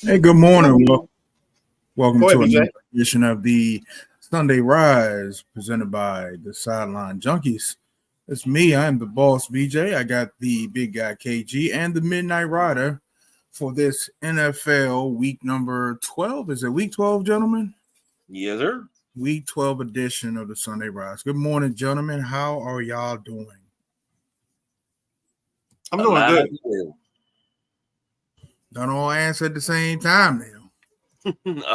Hey, good morning. Welcome Go ahead, to BJ. another edition of the Sunday Rise presented by the Sideline Junkies. It's me. I'm the boss, BJ. I got the big guy, KG, and the Midnight Rider for this NFL week number 12. Is it week 12, gentlemen? Yes, sir. Week 12 edition of the Sunday Rise. Good morning, gentlemen. How are y'all doing? I'm doing good. Don't all answer at the same time now.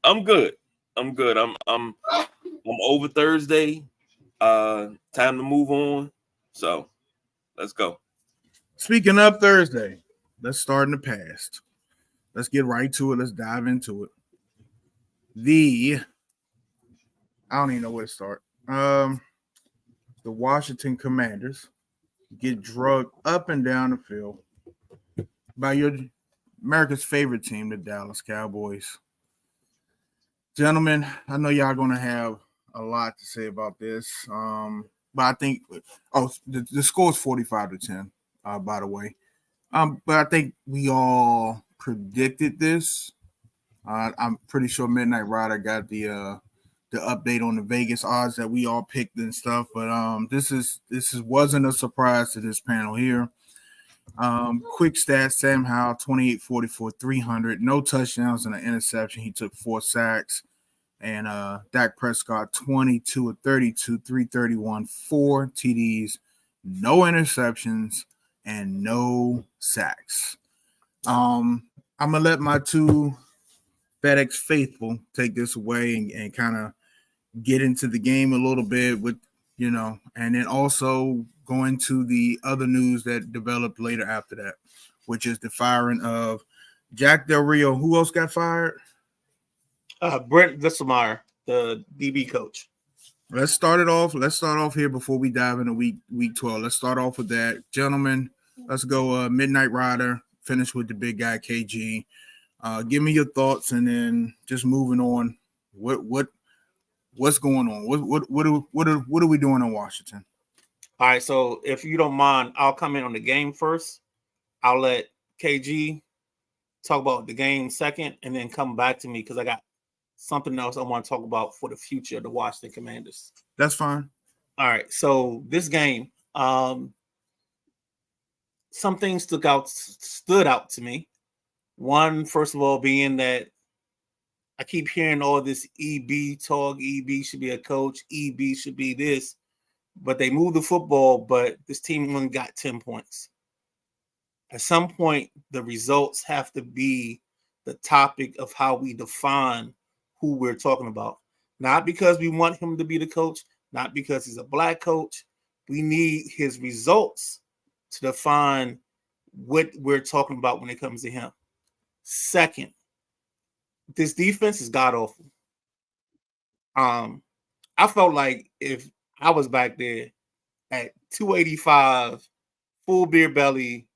I'm good. I'm good. I'm over Thursday. Time to move on. So let's go. Speaking of Thursday, let's start in the past. Let's get right to it. Let's dive into it. I don't even know where to start. The Washington Commanders get drugged up and down the field by your America's favorite team, the Dallas Cowboys. Gentlemen, I know y'all gonna have a lot to say about this. But I think the score is 45-10, by the way. But I think we all predicted this. I'm pretty sure Midnight Rider got the update on the Vegas odds that we all picked and stuff. But this wasn't a surprise to this panel here. Quick stats: Sam Howell 28, 44, 300, no touchdowns and an interception. He took 4 sacks. And Dak Prescott 22 of 32, 331, 4 TDs, no interceptions, and no sacks. I'm gonna let my two FedEx faithful take this away and kind of get into the game a little bit with, and then also go into the other news that developed later after that, which is the firing of Jack Del Rio. Who else got fired? Brent Visselmeyer, the DB coach. Let's start off here before we dive into week 12. Let's start off with that. Gentlemen, let's go Midnight Rider, finish with the big guy KG. Give me your thoughts, and then just moving on. What's going on? What are we doing in Washington? All right, so if you don't mind, I'll come in on the game first. I'll let KG talk about the game second, and then come back to me because I got something else I want to talk about for the future of the Washington Commanders. That's fine. All right, so this game, some things stood out to me. One, first of all, being that I keep hearing all this EB talk. EB should be a coach. EB should be this. But they moved the football, but this team only got 10 points. At some point, the results have to be the topic of how we define who we're talking about. Not because we want him to be the coach, not because he's a black coach. We need his results to define what we're talking about when it comes to him. Second, this defense is god awful. I felt like if I was back there at 285, full beer belly,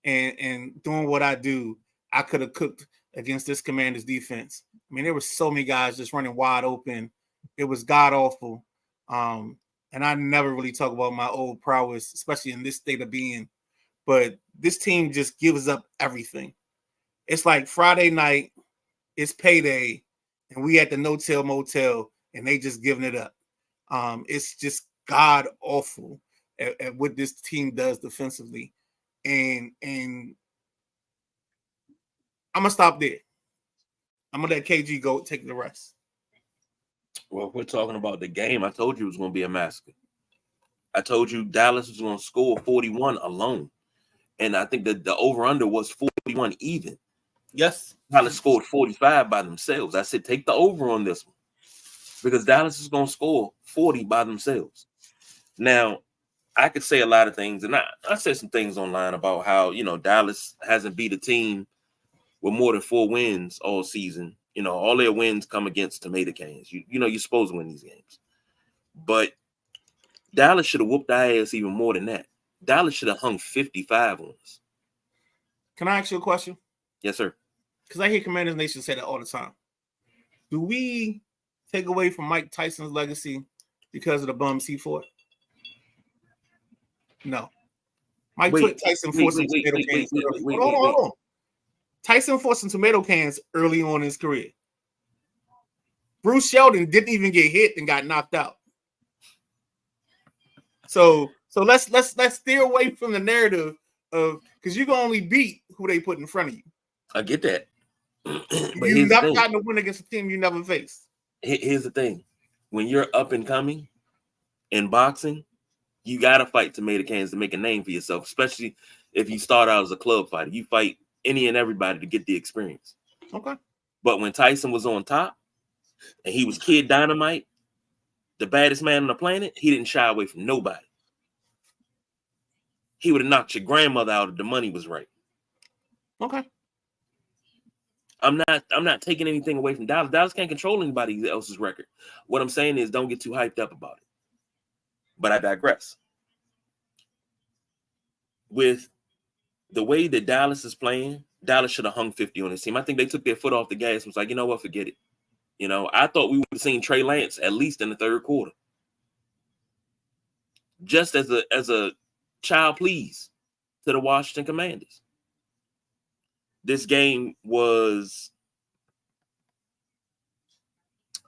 and doing what I do, I could have cooked against this Commanders defense. I mean, there were so many guys just running wide open. It was god awful. And I never really talk about my old prowess, especially in this state of being. But this team just gives up everything. It's like Friday night, it's payday, and we at the no-tail motel, and they just giving it up. It's just god awful at what this team does defensively. And I'm gonna stop there. I'm gonna let KG go take the rest. Well, if we're talking about the game, I told you it was going to be a massacre. I told you Dallas was going to score 41 alone. And I think that the over-under was 41 even. Yes. Dallas scored 45 by themselves. I said, take the over on this one. Because Dallas is going to score 40 by themselves. Now, I could say a lot of things. And I said some things online about how, Dallas hasn't beat a team with more than 4 wins all season. All their wins come against tomato cans. You're supposed to win these games. But Dallas should have whooped our ass even more than that. Dallas should have hung 55 on us. Can I ask you a question? Yes, sir. Because I hear Commanders Nation say that all the time. Do we take away from Mike Tyson's legacy because of the bums he fought? No. Mike Tyson fought some tomato cans. Hold on. Tyson fought some tomato cans early on in his career. Bruce Sheldon didn't even get hit and got knocked out. So let's steer away from the narrative of, because you can only beat who they put in front of you. I get that. But You've never gotten a win against a team you never faced. Here's the thing. When you're up and coming in boxing, you got to fight tomato cans to make a name for yourself, especially if you start out as a club fighter. You fight any and everybody to get the experience. Okay. But when Tyson was on top and he was Kid Dynamite, the baddest man on the planet, he didn't shy away from nobody. He would have knocked your grandmother out if the money was right. Okay. I'm not taking anything away from Dallas. Dallas can't control anybody else's record. What I'm saying is don't get too hyped up about it. But I digress. With the way that Dallas is playing, Dallas should have hung 50 on his team. I think they took their foot off the gas and was like, you know what, forget it. You know, I thought we would have seen Trey Lance at least in the third quarter. Just as a child please to the Washington Commanders. This game was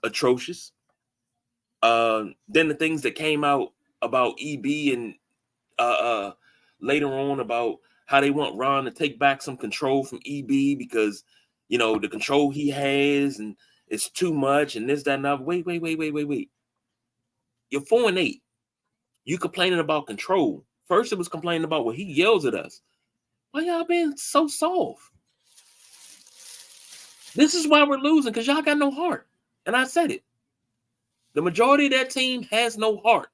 atrocious. Then the things that came out about EB and later on about how they want Ron to take back some control from EB because, you know, the control he has and it's too much and this, that, and that. Wait. You're 4-8. You complaining about control. First, it was complaining about what he yells at us. Why y'all being so soft? This is why we're losing, because y'all got no heart. And I said it. The majority of that team has no heart.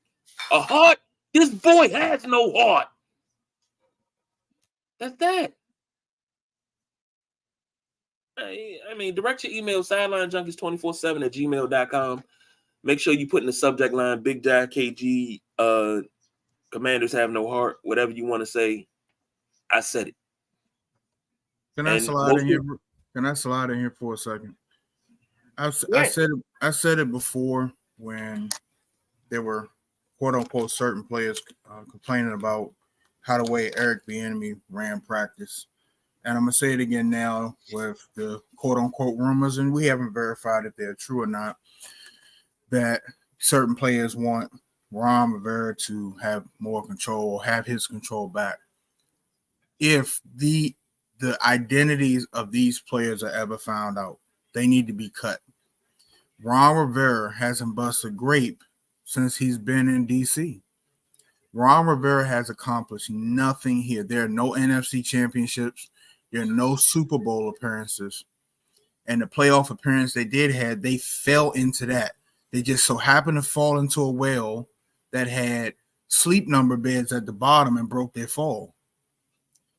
A heart? This boy has no heart. That's that. I mean, direct your email, sidelinejunkies247@gmail.com. Make sure you put in the subject line, Big Jack KG, Commanders have no heart, whatever you want to say. I said it. Can I slide in here? Can I slide in here for a second? I said it before when there were quote unquote certain players complaining about how the way Eric Bieniemy ran practice, and I'm gonna say it again now with the quote unquote rumors, and we haven't verified if they're true or not, that certain players want Ron Rivera to have more control, have his control back. If the identities of these players are ever found out, they need to be cut. Ron Rivera hasn't busted a grape since he's been in DC. Ron Rivera has accomplished nothing here. There are no NFC championships. There are no Super Bowl appearances. And the playoff appearance they did have, they fell into that. They just so happened to fall into a well that had sleep number beds at the bottom and broke their fall.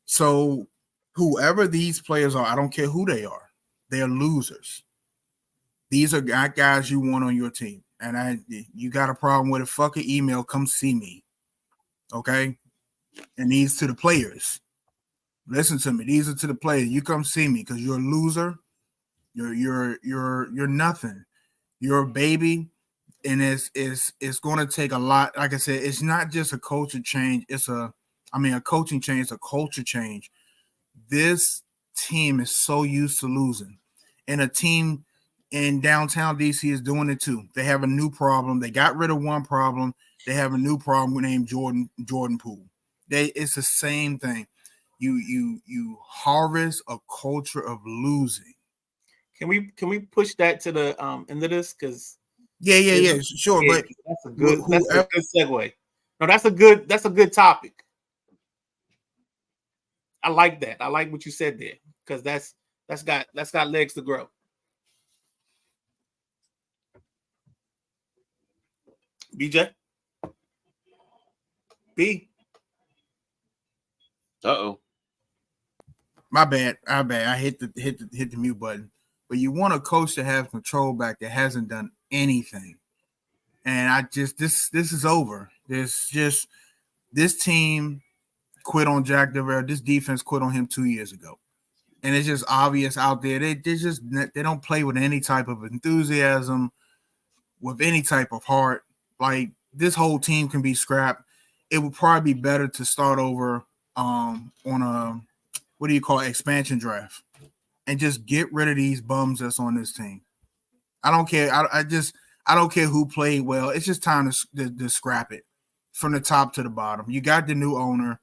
So whoever these players are, I don't care who they are, they're losers. These are not guys you want on your team. And you got a problem with a fucking email, come see me. Okay? And these to the players. Listen to me. These are to the players. You come see me because you're a loser. You're nothing. You're a baby. And it's going to take a lot. Like I said, it's not just a culture change. A coaching change, a culture change. This team is so used to losing. And a team in downtown DC is doing it too. They have a new problem. They got rid of one problem. They have a new problem named Jordan Poole. It's the same thing. You harvest a culture of losing. Can we push that to the end of this? Because yeah, sure. But that's a good segue. No, that's a good topic. I like that. I like what you said there because that's got legs to grow. BJ? B? Uh-oh. My bad. I hit the mute button. But you want a coach to have control back that hasn't done anything. And this is over. This team quit on Jack Del Rio. This defense quit on him 2 years ago. And it's just obvious out there. They don't play with any type of enthusiasm, with any type of heart. Like, this whole team can be scrapped. It would probably be better to start over on a, what do you call it, expansion draft. and just get rid of these bums that's on this team. I don't care. I don't care who played well. It's just time to scrap it from the top to the bottom. You got the new owner.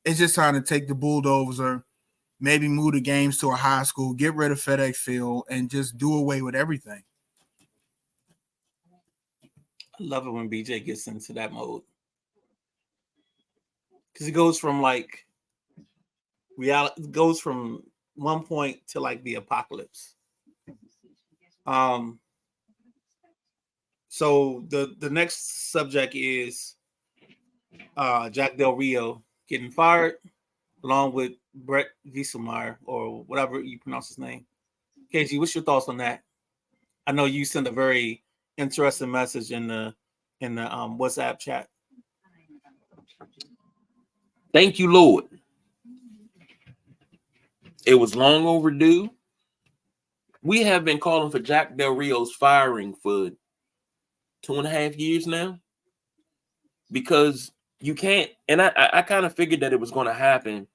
It's just time to take the bulldozer, maybe move the games to a high school, get rid of FedEx Field, and just do away with everything. I love it when BJ gets into that mode. Because it goes from like reality, goes from one point to like the apocalypse. So the next subject is Jack Del Rio getting fired, along with Brett Wieselmeyer, or whatever you pronounce his name. KG, what's your thoughts on that? I know you sent a very interesting message in the WhatsApp chat. Thank you, Lord. It was long overdue. We have been calling for Jack Del Rio's firing for 2.5 years now, because you can't, and I kind of figured that it was going to happen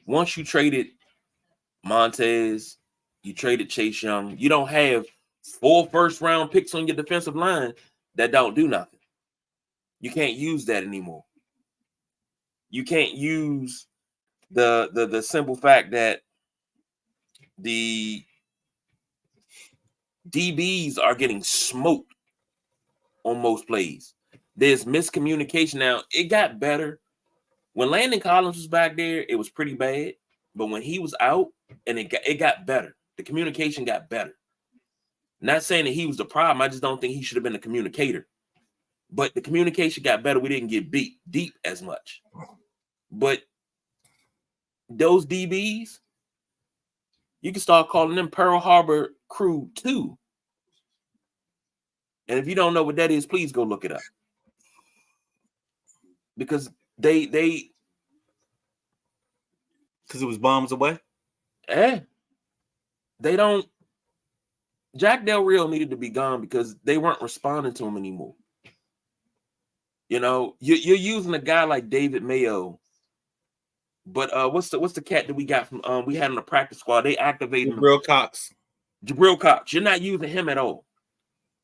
once you traded Montez, you traded Chase Young. You don't have 4 first-round picks on your defensive line that don't do nothing. You can't use that anymore. You can't use the simple fact that the DBs are getting smoked on most plays. There's miscommunication. Now, it got better. When Landon Collins was back there, it was pretty bad. But when he was out, and it got better. The communication got better. Not saying that he was the problem. I just don't think he should have been the communicator. But the communication got better. We didn't get beat deep as much. But those DBs, you can start calling them Pearl Harbor Crew 2. And if you don't know what that is, please go look it up. Because they because it was bombs away. They don't. Jack Del Rio needed to be gone because they weren't responding to him anymore. You know, you're using a guy like David Mayo, but what's the cat that we got from we had on the practice squad? They activated Jabril Cox. Jabril Cox. You're not using him at all.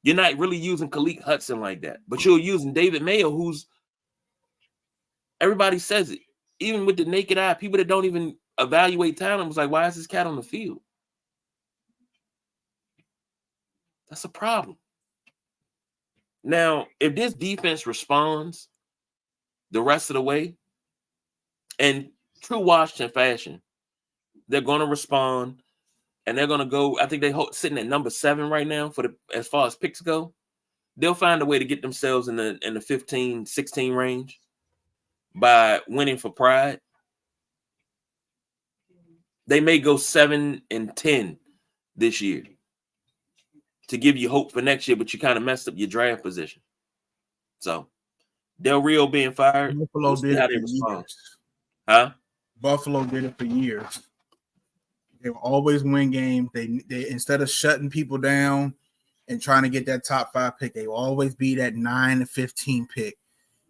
You're not really using Khaleke Hudson like that, but you're using David Mayo, who's, everybody says it, even with the naked eye, people that don't even evaluate talent was like, why is this cat on the field? That's a problem. Now, if this defense responds the rest of the way, in true Washington fashion, they're going to respond, and they're going to go. I think they're sitting at number 7 right now for as far as picks go. They'll find a way to get themselves in the 15, 16 range by winning for pride. They may go 7-10 this year to give you hope for next year, but you kind of messed up your draft position. So, Del Rio being fired, Buffalo did it for years. Huh? Buffalo did it for years. They will always win games. They instead of shutting people down and trying to get that top 5 pick, they will always be that 9-15 pick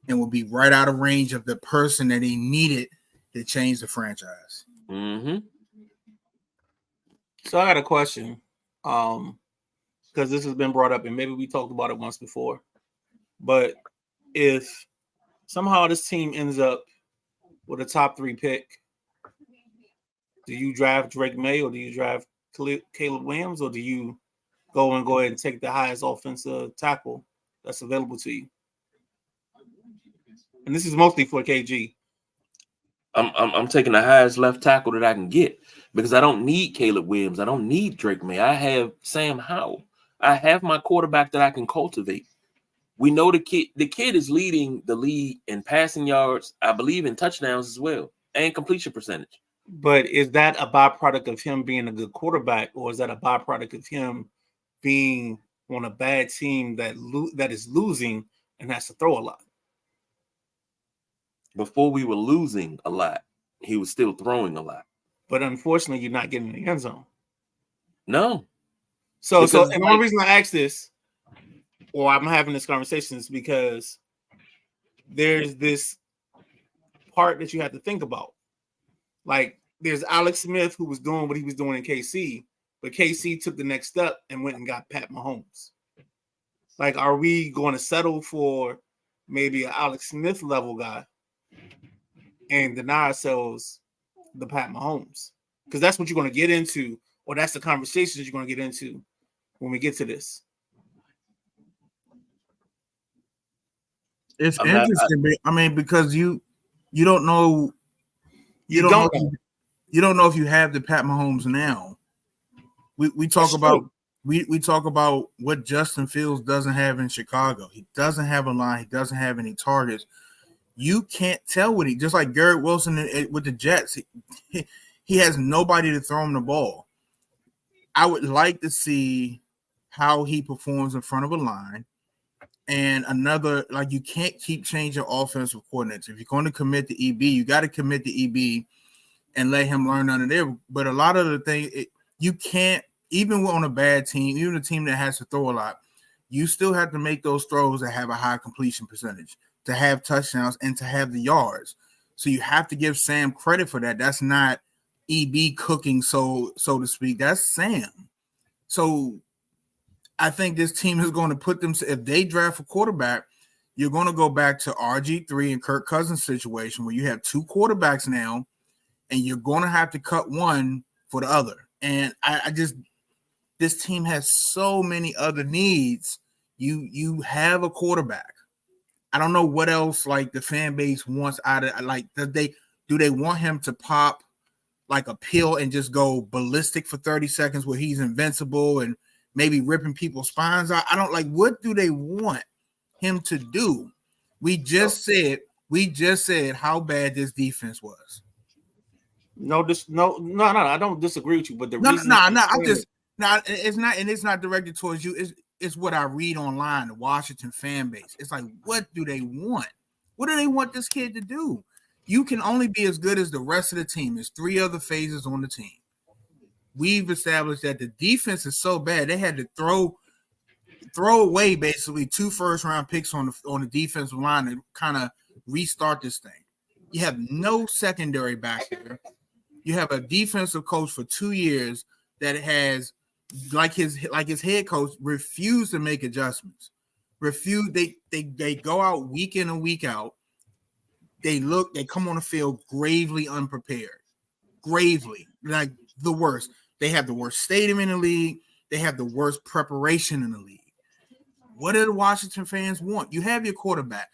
and will be right out of range of the person that they needed to change the franchise. Mm-hmm. So I got a question. Because this has been brought up, and maybe we talked about it once before. But if somehow this team ends up with a top 3 pick, do you draft Drake May, or do you draft Caleb Williams, or do you go ahead and take the highest offensive tackle that's available to you? And this is mostly for KG. I'm taking the highest left tackle that I can get, because I don't need Caleb Williams. I don't need Drake May. I have Sam Howell. I have my quarterback that I can cultivate. We know the kid is leading the league in passing yards, I believe in touchdowns as well, and completion percentage. But is that a byproduct of him being a good quarterback, or is that a byproduct of him being on a bad team that is losing and has to throw a lot? Before we were losing a lot, he was still throwing a lot. But unfortunately, you're not getting in the end zone. No. So and the only reason I ask this, or I'm having this conversation, is because there's this part that you have to think about. Like, there's Alex Smith who was doing what he was doing in KC, but KC took the next step and went and got Pat Mahomes. Like, are we going to settle for maybe an Alex Smith level guy and deny ourselves the Pat Mahomes? Because that's what you're going to get into, or that's the conversations you're going to get into when we get to this. It's interesting. I mean, because you don't know, you don't know if you have the Pat Mahomes now. We talk about we talk about what Justin Fields doesn't have in Chicago. He doesn't have a line. He doesn't have any targets. You can't tell what he, just like Garrett Wilson with the Jets. He has nobody to throw him the ball. I would like to see how he performs in front of a line. And another, like, you can't keep changing offensive coordinates. If you're going to commit to EB, you got to commit to EB and let him learn under there. But a lot of the things, you can't, even on a bad team, even a team that has to throw a lot, you still have to make those throws that have a high completion percentage, to have touchdowns and to have the yards. So you have to give Sam credit for that. That's not EB cooking, so to speak. That's Sam. So I think this team is going to put them, if they draft a quarterback, you're going to go back to RG3 and Kirk Cousins situation where you have two quarterbacks now, and you're going to have to cut one for the other. And I just, this team has so many other needs. You have a quarterback. I don't know what else like the fan base wants out of, like, do they want him to pop like a pill and just go ballistic for 30 seconds where he's invincible and maybe ripping people's spines out? I don't like, what do they want him to do? We just said how bad this defense was. No, I don't disagree with you, but the reason it's not directed towards you. It's what I read online, the Washington fan base. It's like, what do they want? What do they want this kid to do? You can only be as good as the rest of the team. There's three other phases on the team. We've established that the defense is so bad they had to throw away basically 2 first-round picks on the defensive line to kind of restart this thing. You have no secondary back there. You have a defensive coach for 2 years that has, like his head coach, refused to make adjustments. They go out week in and week out. They come on the field gravely unprepared. Gravely, like the worst. They have the worst stadium in the league. They have the worst preparation in the league. What do the Washington fans want? You have your quarterback.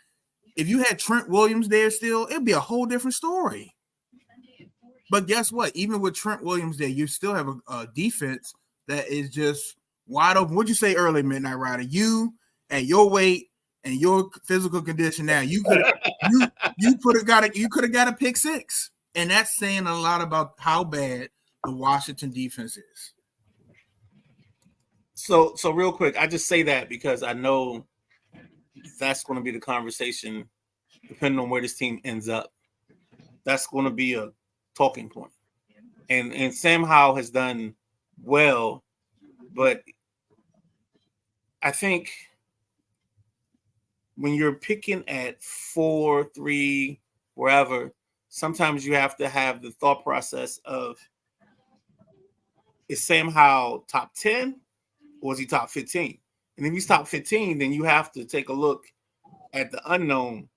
If you had Trent Williams there still, it'd be a whole different story. But guess what? Even with Trent Williams there, you still have a defense that is just wide open. What'd you say earlier, Midnight Rider? You at your weight and your physical condition now, you could have got a pick six. And that's saying a lot about how bad the Washington defense is. So real quick, I just say that because I know that's going to be the conversation depending on where this team ends up. That's going to be a talking point. And Sam Howell has done well, but I think when you're picking at 4, 3, wherever, sometimes you have to have the thought process of, is Sam Howell top 10 or is he top 15? And if he's top 15, then you have to take a look at the unknown.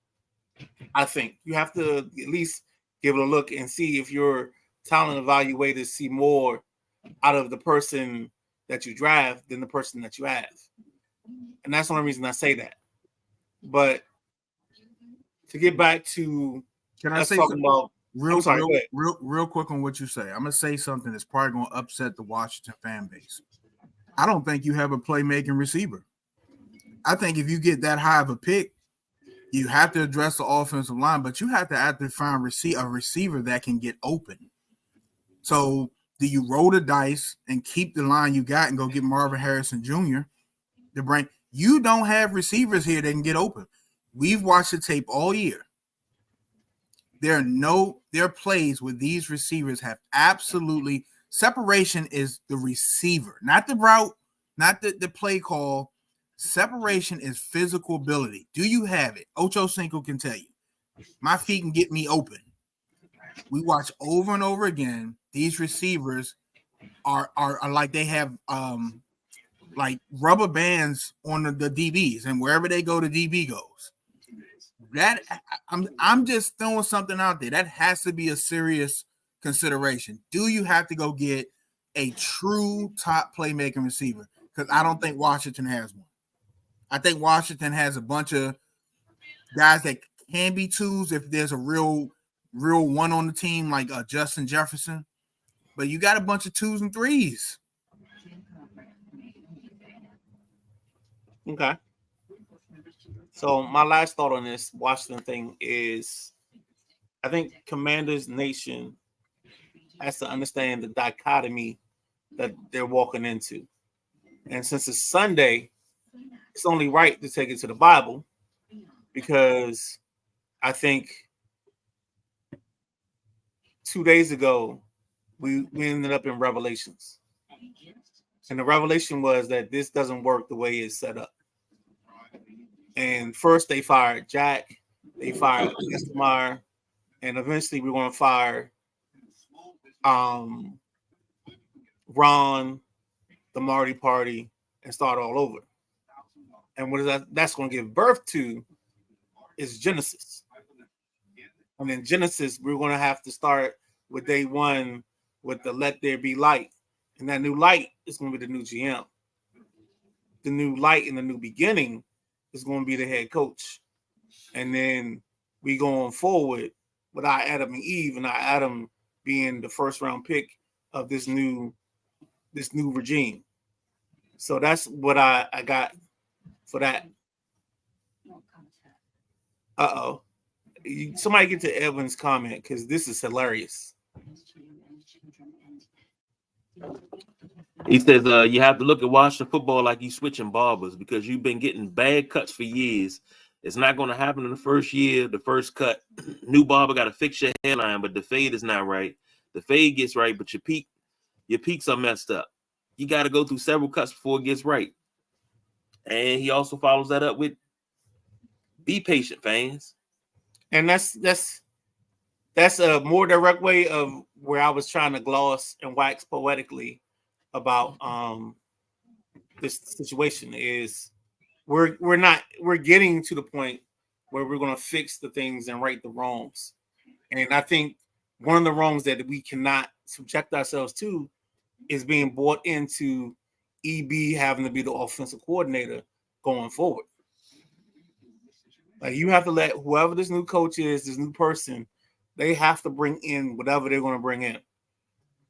I think you have to at least give it a look and see if your talent evaluators see more out of the person that you draft than the person that you have. And that's the only reason I say that. But to get back to, can I say something about real quick on what you say? I'm gonna say something that's probably gonna upset the Washington fan base. I don't think you have a playmaking receiver. I think if you get that high of a pick, you have to address the offensive line, but you have to find a receiver that can get open. So do you roll the dice and keep the line you got and go get Marvin Harrison Jr.? You don't have receivers here that can get open. We've watched the tape all year. There are plays where these receivers have absolutely separation is the receiver, not the route, not the play call. Separation is physical ability. Do you have it? Ocho Cinco can tell you. My feet can get me open. we watch over and over again. These receivers are like they have like rubber bands on the DBs, and wherever they go, the DB goes. That I'm just throwing something out there. That has to be a serious consideration. Do you have to go get a true top playmaking receiver? Because I don't think Washington has one. I think Washington has a bunch of guys that can be twos if there's a real one on the team, like Justin Jefferson. But you got a bunch of twos and threes. Okay. So my last thought on this Washington thing is, I think Commanders Nation has to understand the dichotomy that they're walking into. And since it's Sunday, it's only right to take it to the Bible, because I think 2 days ago, we ended up in Revelations. And the revelation was that this doesn't work the way it's set up. And first they fired Jack, they fired Estamar, and eventually we're going to fire Ron, the Marty Party, and start all over. And what is that? That's going to give birth to is Genesis. And then Genesis, we're going to have to start with day one with the Let There Be Light. And that new light is going to be the new GM. The new light in the new beginning is going to be the head coach. And then we going forward with our Adam and Eve, and our Adam being the first round pick of this new regime. So that's what I got for that. Somebody get to Edwin's comment, because this is hilarious. He says you have to look at Washington football like you switching barbers, because you've been getting bad cuts for years. It's not going to happen in the first year, the first cut. New barber got to fix your hairline, but the fade is not right. The fade gets right, but your peaks are messed up. You got to go through several cuts before it gets right. And he also follows that up with be patient, fans. And that's a more direct way of where I was trying to gloss and wax poetically about this situation is we're getting to the point where we're going to fix the things and right the wrongs. And I think one of the wrongs that we cannot subject ourselves to is being bought into EB having to be the offensive coordinator going forward. Like, you have to let whoever this new coach is, this new person, they have to bring in whatever they're going to bring in.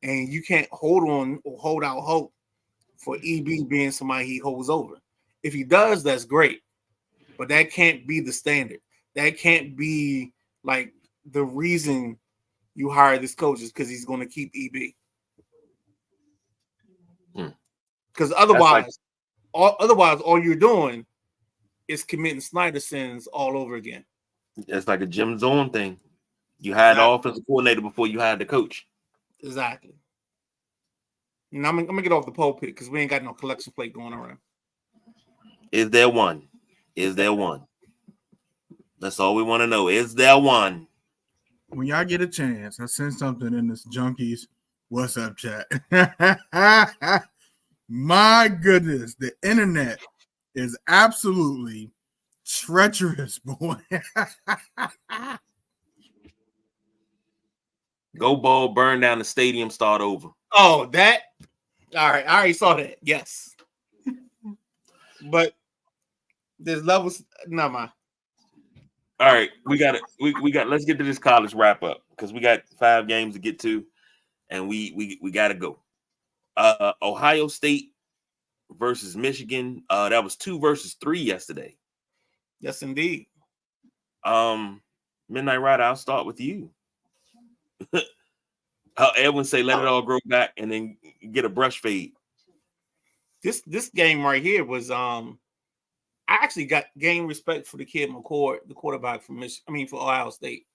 And you can't hold on or hold out hope for EB being somebody he holds over. If he does, that's great. But that can't be the standard. That can't be like the reason you hire this coach is because he's going to keep EB. Because otherwise, all you're doing is committing Snyder sins all over again. It's like a Jim Zorn thing. You hired the offensive coordinator before you hired the coach. Exactly. And I'm gonna get off the pulpit because we ain't got no collection plate going around. Is there one? Is there one? That's all we want to know. Is there one? When y'all get a chance, I sent something in this Junkies WhatsApp chat. My goodness, the internet is absolutely treacherous, boy. Go ball, burn down the stadium, start over. Oh, that? All right, I already saw that. Yes. But there's levels. No, mind. All right, we got it. We got. Let's get to this college wrap up because we got 5 games to get to, and we got to go. Ohio State versus Michigan. That was 2 versus 3 yesterday. Yes, indeed. Midnight Rider, I'll start with you. Edwin say, let it all grow back and then get a brush fade. This game right here was I actually gained respect for the kid McCord, the quarterback for for Ohio State.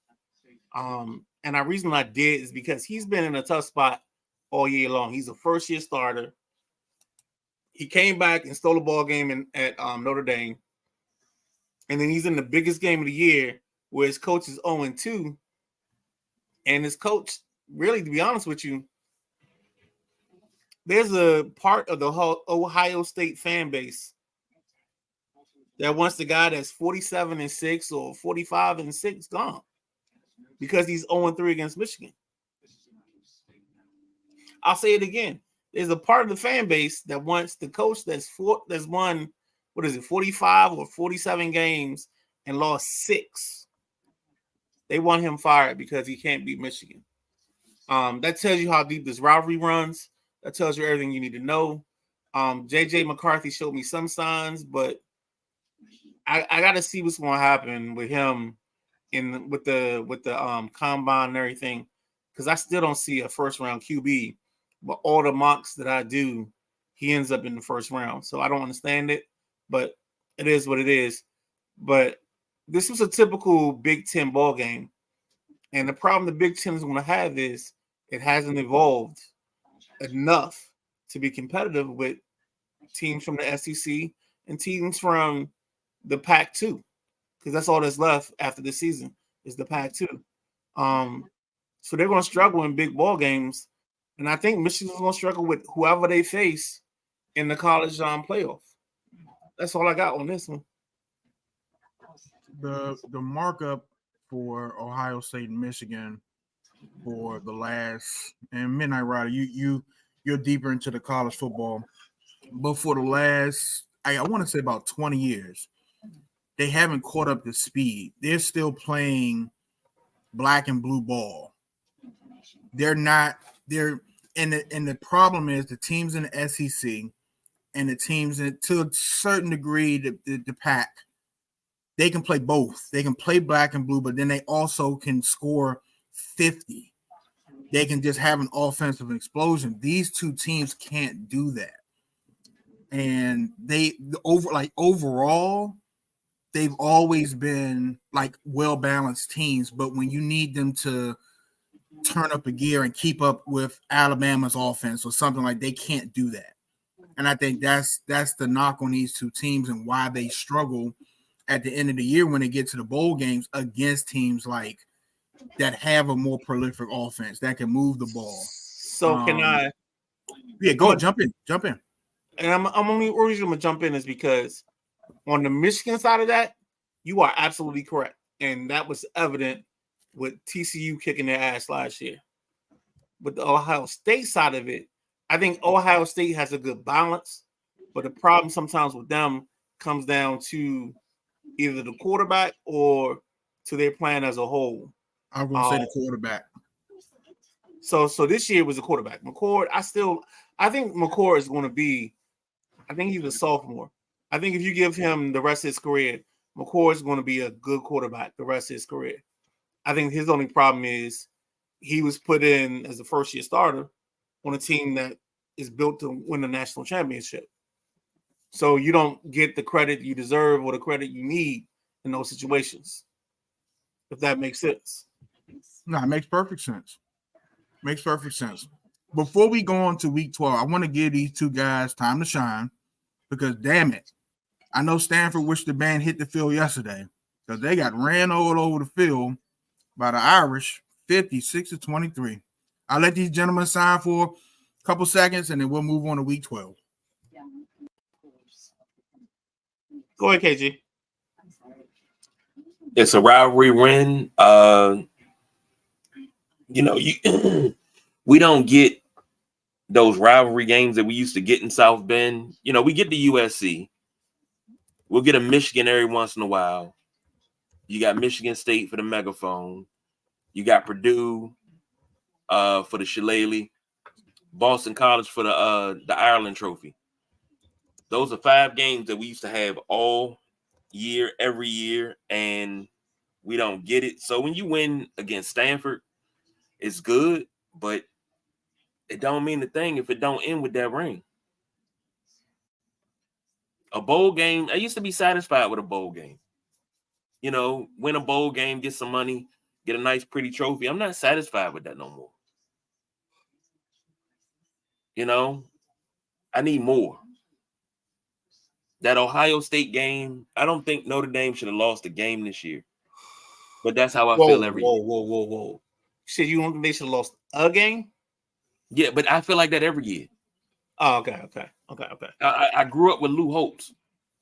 And the reason I did is because he's been in a tough spot all year long. He's a first-year starter. He came back and stole a ball game at Notre Dame. And then he's in the biggest game of the year where his coach is 0-2. And his coach, really, to be honest with you, there's a part of the whole Ohio State fan base that wants the guy that's 47-6 or 45-6 gone because he's 0-3 against Michigan. I'll say it again. There's a part of the fan base that wants the coach that's won, 45 or 47 games and lost 6. They want him fired because he can't beat Michigan. That tells you how deep this rivalry runs. That tells you everything you need to know. JJ McCarthy showed me some signs, but I got to see what's going to happen with him with the combine and everything, because I still don't see a first round QB. But all the mocks that I do, he ends up in the first round. So I don't understand it, but it is what it is. But this was a typical Big Ten ball game. And the problem the Big Ten is going to have is it hasn't evolved enough to be competitive with teams from the SEC and teams from the Pac-2, because that's all that's left after this season is the Pac-2. So they're going to struggle in big ball games. And I think Michigan's going to struggle with whoever they face in the college playoff. That's all I got on this one. The markup for Ohio State and Michigan for the last, and Midnight Rider, you're deeper into the college football, but for the last, I want to say about 20 years, they haven't caught up to speed. They're still playing black and blue ball. And the problem is the teams in the SEC and the teams to a certain degree, the Pac, they can play both. They can play black and blue, but then they also can score 50. They can just have an offensive explosion. These two teams can't do that. And overall, they've always been like well-balanced teams, but when you need them to turn up a gear and keep up with Alabama's offense or something, like, they can't do that. And I think that's the knock on these two teams and why they struggle at the end of the year when they get to the bowl games against teams like that have a more prolific offense that can move the ball. So can I? Yeah, go jump in. And I'm only reason I'm gonna jump in is because on the Michigan side of that, you are absolutely correct, and that was evident with TCU kicking their ass last year. But the Ohio State side of it, I think Ohio State has a good balance, but the problem sometimes with them comes down to either the quarterback or to their plan as a whole. I was going to say the quarterback. So this year was a quarterback. McCord, I think McCord is going to be, I think he's a sophomore. I think if you give him the rest of his career, McCord is going to be a good quarterback the rest of his career. I think his only problem is he was put in as a first-year starter on a team that is built to win the national championship. So you don't get the credit you deserve or the credit you need in those situations, if that makes sense. No, it makes perfect sense. Makes perfect sense. Before we go on to week 12, I want to give these two guys time to shine because, damn it, I know Stanford wished the band hit the field yesterday because they got ran all over the field by the Irish, 56-23. I'll let these gentlemen sign for a couple seconds, and then we'll move on to week 12. Go ahead, KG. It's a rivalry win. We don't get those rivalry games that we used to get in South Bend. We get the USC. We'll get a Michigan every once in a while. You got Michigan State for the megaphone. You got Purdue for the shillelagh. Boston College for the Ireland Trophy. Those are 5 games that we used to have all year, every year, and we don't get it. So when you win against Stanford, it's good, but it don't mean a thing if it don't end with that ring. A bowl game, I used to be satisfied with a bowl game. Win a bowl game, get some money, get a nice, pretty trophy. I'm not satisfied with that no more. I need more. That Ohio State game, I don't think Notre Dame should have lost the game this year. But that's how I feel every year. Whoa. said you don't think they should have lost a game? Yeah, but I feel like that every year. Oh, okay. I grew up with Lou Holtz.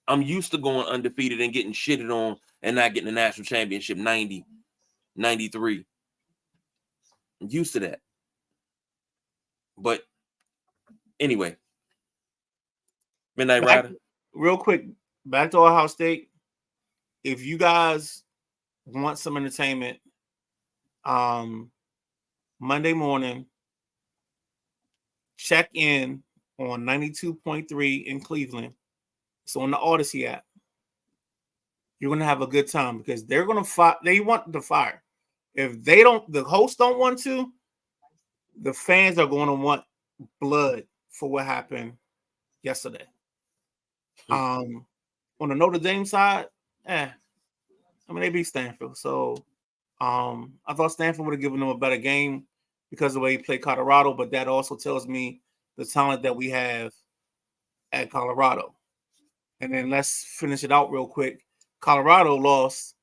I'm used to going undefeated and getting shitted on and not getting the national championship 90, 93. I'm used to that. But anyway, Midnight Rider. Real quick, back to Ohio State. If you guys want some entertainment, Monday morning, check in on 92.3 in Cleveland. It's on the Odyssey app. You're going to have a good time because they're going to fire. They want to fire. If they don't, the hosts don't want to, the fans are going to want blood for what happened yesterday. On the Notre Dame side, I mean, they beat Stanford. So I thought Stanford would have given them a better game because of the way he played Colorado, but that also tells me the talent that we have at Colorado. And then let's finish it out real quick. Colorado lost,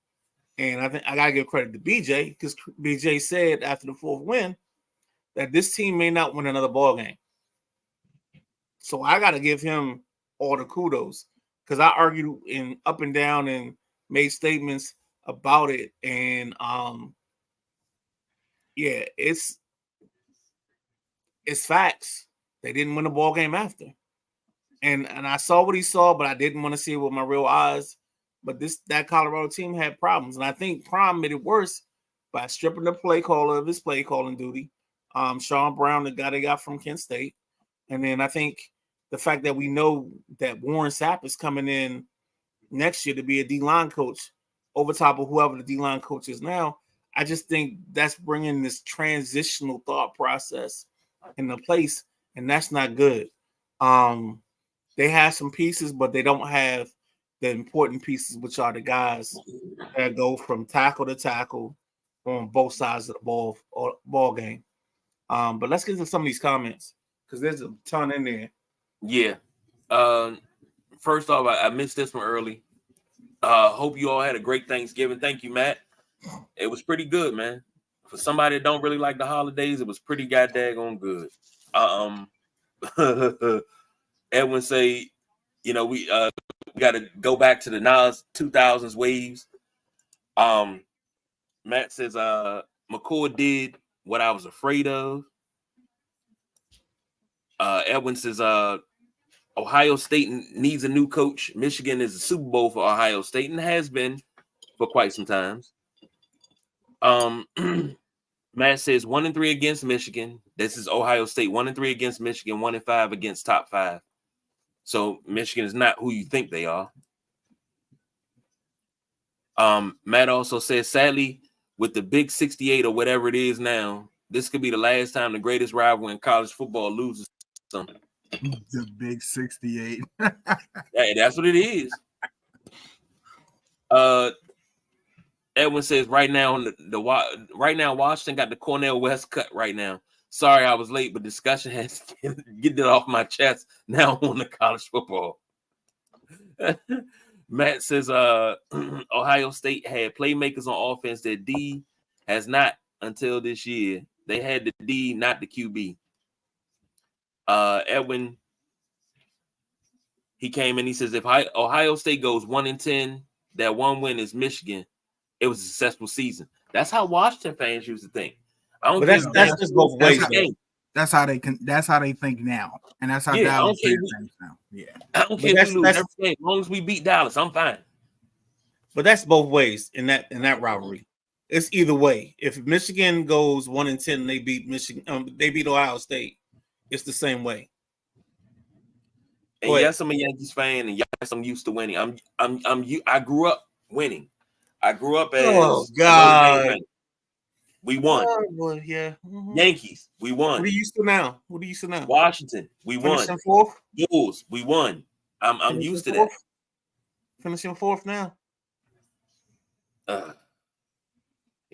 and I think I gotta give credit to BJ because BJ said after the fourth win that this team may not win another ball game. So I gotta give him all the kudos because I argued in up and down and made statements about it, and yeah, it's facts. They didn't win a ball game after. And I saw what he saw, but I didn't want to see it with my real eyes. But that Colorado team had problems. And I think Prime made it worse by stripping the play caller of his play calling duty. Sean Brown, the guy they got from Kent State. And then I think the fact that we know that Warren Sapp is coming in next year to be a D-line coach over top of whoever the D-line coach is now, I just think that's bringing this transitional thought process into place, and that's not good. They have some pieces, but they don't have the important pieces, which are the guys that go from tackle to tackle on both sides of the ball game. But let's get to some of these comments because there's a ton in there. Yeah. First off, I missed this one early. Hope you all had a great Thanksgiving. Thank you, Matt. It was pretty good, man. For somebody that don't really like the holidays, it was pretty goddamn good. Edwin say, we got to go back to the Nas 2000s waves. Matt says, McCord did what I was afraid of. Edwin says, Ohio State needs a new coach. Michigan is a Super Bowl for Ohio State and has been for quite some times. Matt says 1-3 against Michigan. This is Ohio State 1-3 against Michigan, 1-5 against top 5. So Michigan is not who you think they are. Matt also says, sadly, with the big 68 or whatever it is now, this could be the last time the greatest rival in college football loses something. The big 68. That's what it is. Edwin says right now right now Washington got the Cornell West cut right now. Sorry I was late, but discussion has to get it off my chest now on the college football. Matt says Ohio State had playmakers on offense that D has not until this year. They had the D, not the QB. Edwin, he came in, he says if Ohio State goes 1-10, that one win is Michigan. It was a successful season. That's how Washington fans used to think. I don't think that's just both ways. That's how they think now, and that's how Dallas thinks now. Yeah, I don't care if we lose every game. As long as we beat Dallas, I'm fine. But that's both ways in that rivalry. It's either way. If Michigan goes 1-10 and they beat Michigan, they beat Ohio State, it's the same way. And yes, I'm a Yankees fan, and yes, I'm used to winning. I grew up winning. I grew up as God. We won. Well, yeah. Mm-hmm. Yankees, we won. What are you used to now? Washington, we won. Finishing fourth? Bulls, we won. I'm used to that. Finishing fourth now. Here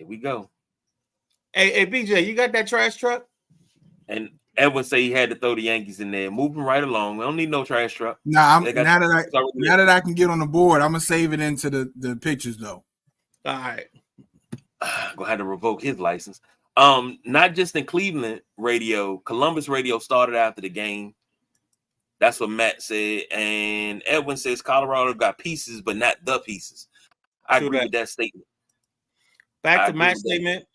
we go. Hey, BJ, you got that trash truck? And Edwin say he had to throw the Yankees in there. Moving right along. We don't need no trash truck. Now that I can get on the board, I'm gonna save it into the pictures though. All right. Gonna have to revoke his license. Not just in Cleveland radio, Columbus radio started after the game. That's what Matt said. And Edwin says Colorado got pieces, but not the pieces. I agree with that statement. Back to Matt's statement,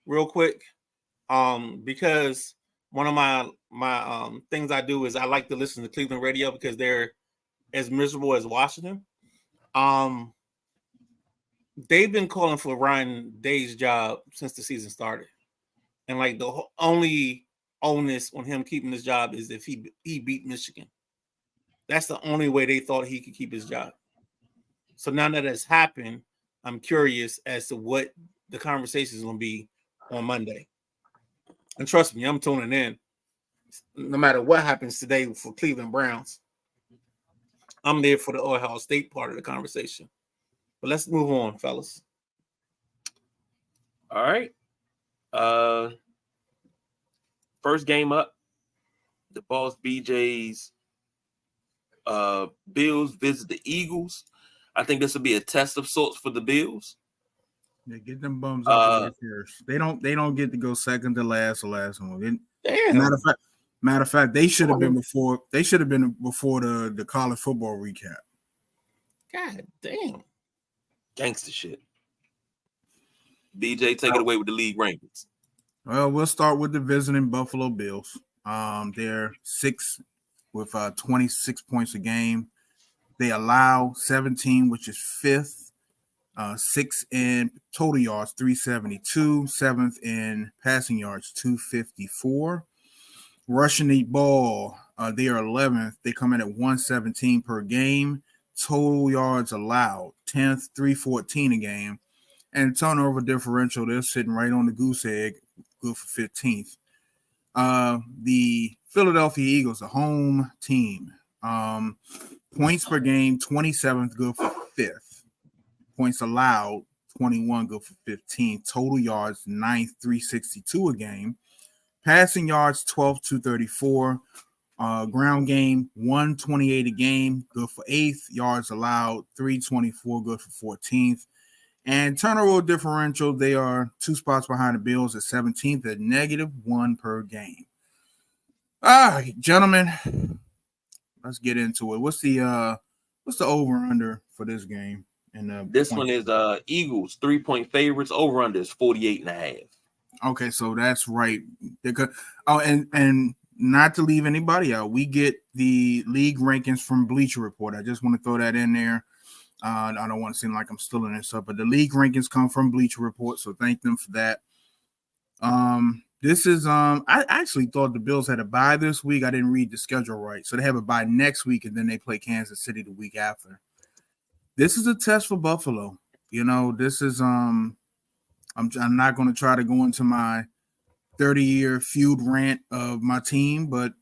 real quick. Because one of my things I do is I like to listen to Cleveland radio because they're as miserable as Washington. They've been calling for Ryan Day's job since the season started. And like the only onus on him keeping his job is if he beat Michigan. That's the only way they thought he could keep his job. So now that has happened, I'm curious as to what the conversation is going to be on Monday. And trust me, I'm tuning in. No matter what happens today for Cleveland Browns, I'm there for the Ohio State part of the conversation. But let's move on, fellas. All right. First game up, the Boss BJ's Bills visit the Eagles. I think this will be a test of sorts for the Bills. Yeah, get them bums up first. They don't get to go second to last or last one. Matter of fact, they should have been before. They should have been before the college football recap. God damn, gangster shit. BJ, take it away with the league rankings. Well, we'll start with the visiting Buffalo Bills. They're 6 with 26 points a game. They allow 17, which is 5th. 6th in total yards, 372. 7th in passing yards, 254. Rushing the ball, they are 11th. They come in at 117 per game. Total yards allowed, 10th, 314 a game. And turnover differential, they're sitting right on the goose egg, good for 15th. The Philadelphia Eagles, a home team. Points per game, 27th, good for 5th. Points allowed, 21, good for 15th. Total yards, 9th, 362 a game. Passing yards, 12, 234. Ground game, 128 a game, good for 8th. Yards allowed, 324, good for 14th. And turnover differential, they are 2 spots behind the Bills at 17th at -1 per game. Gentlemen, let's get into it. What's the over-under for this game? And this one is Eagles 3-point favorites. Over-under is 48.5. Okay, so that's right. And not to leave anybody out, we get the league rankings from Bleacher Report. I just want to throw that in there. I don't want to seem like I'm stealing this up, but the league rankings come from Bleacher Report, so thank them for that. This is I actually thought the Bills had a bye this week. I didn't read the schedule right, so they have a bye next week, and then they play Kansas City the week after. This is a test for Buffalo. You know, this is I'm not going to try to go into my 30-year feud rant of my team, but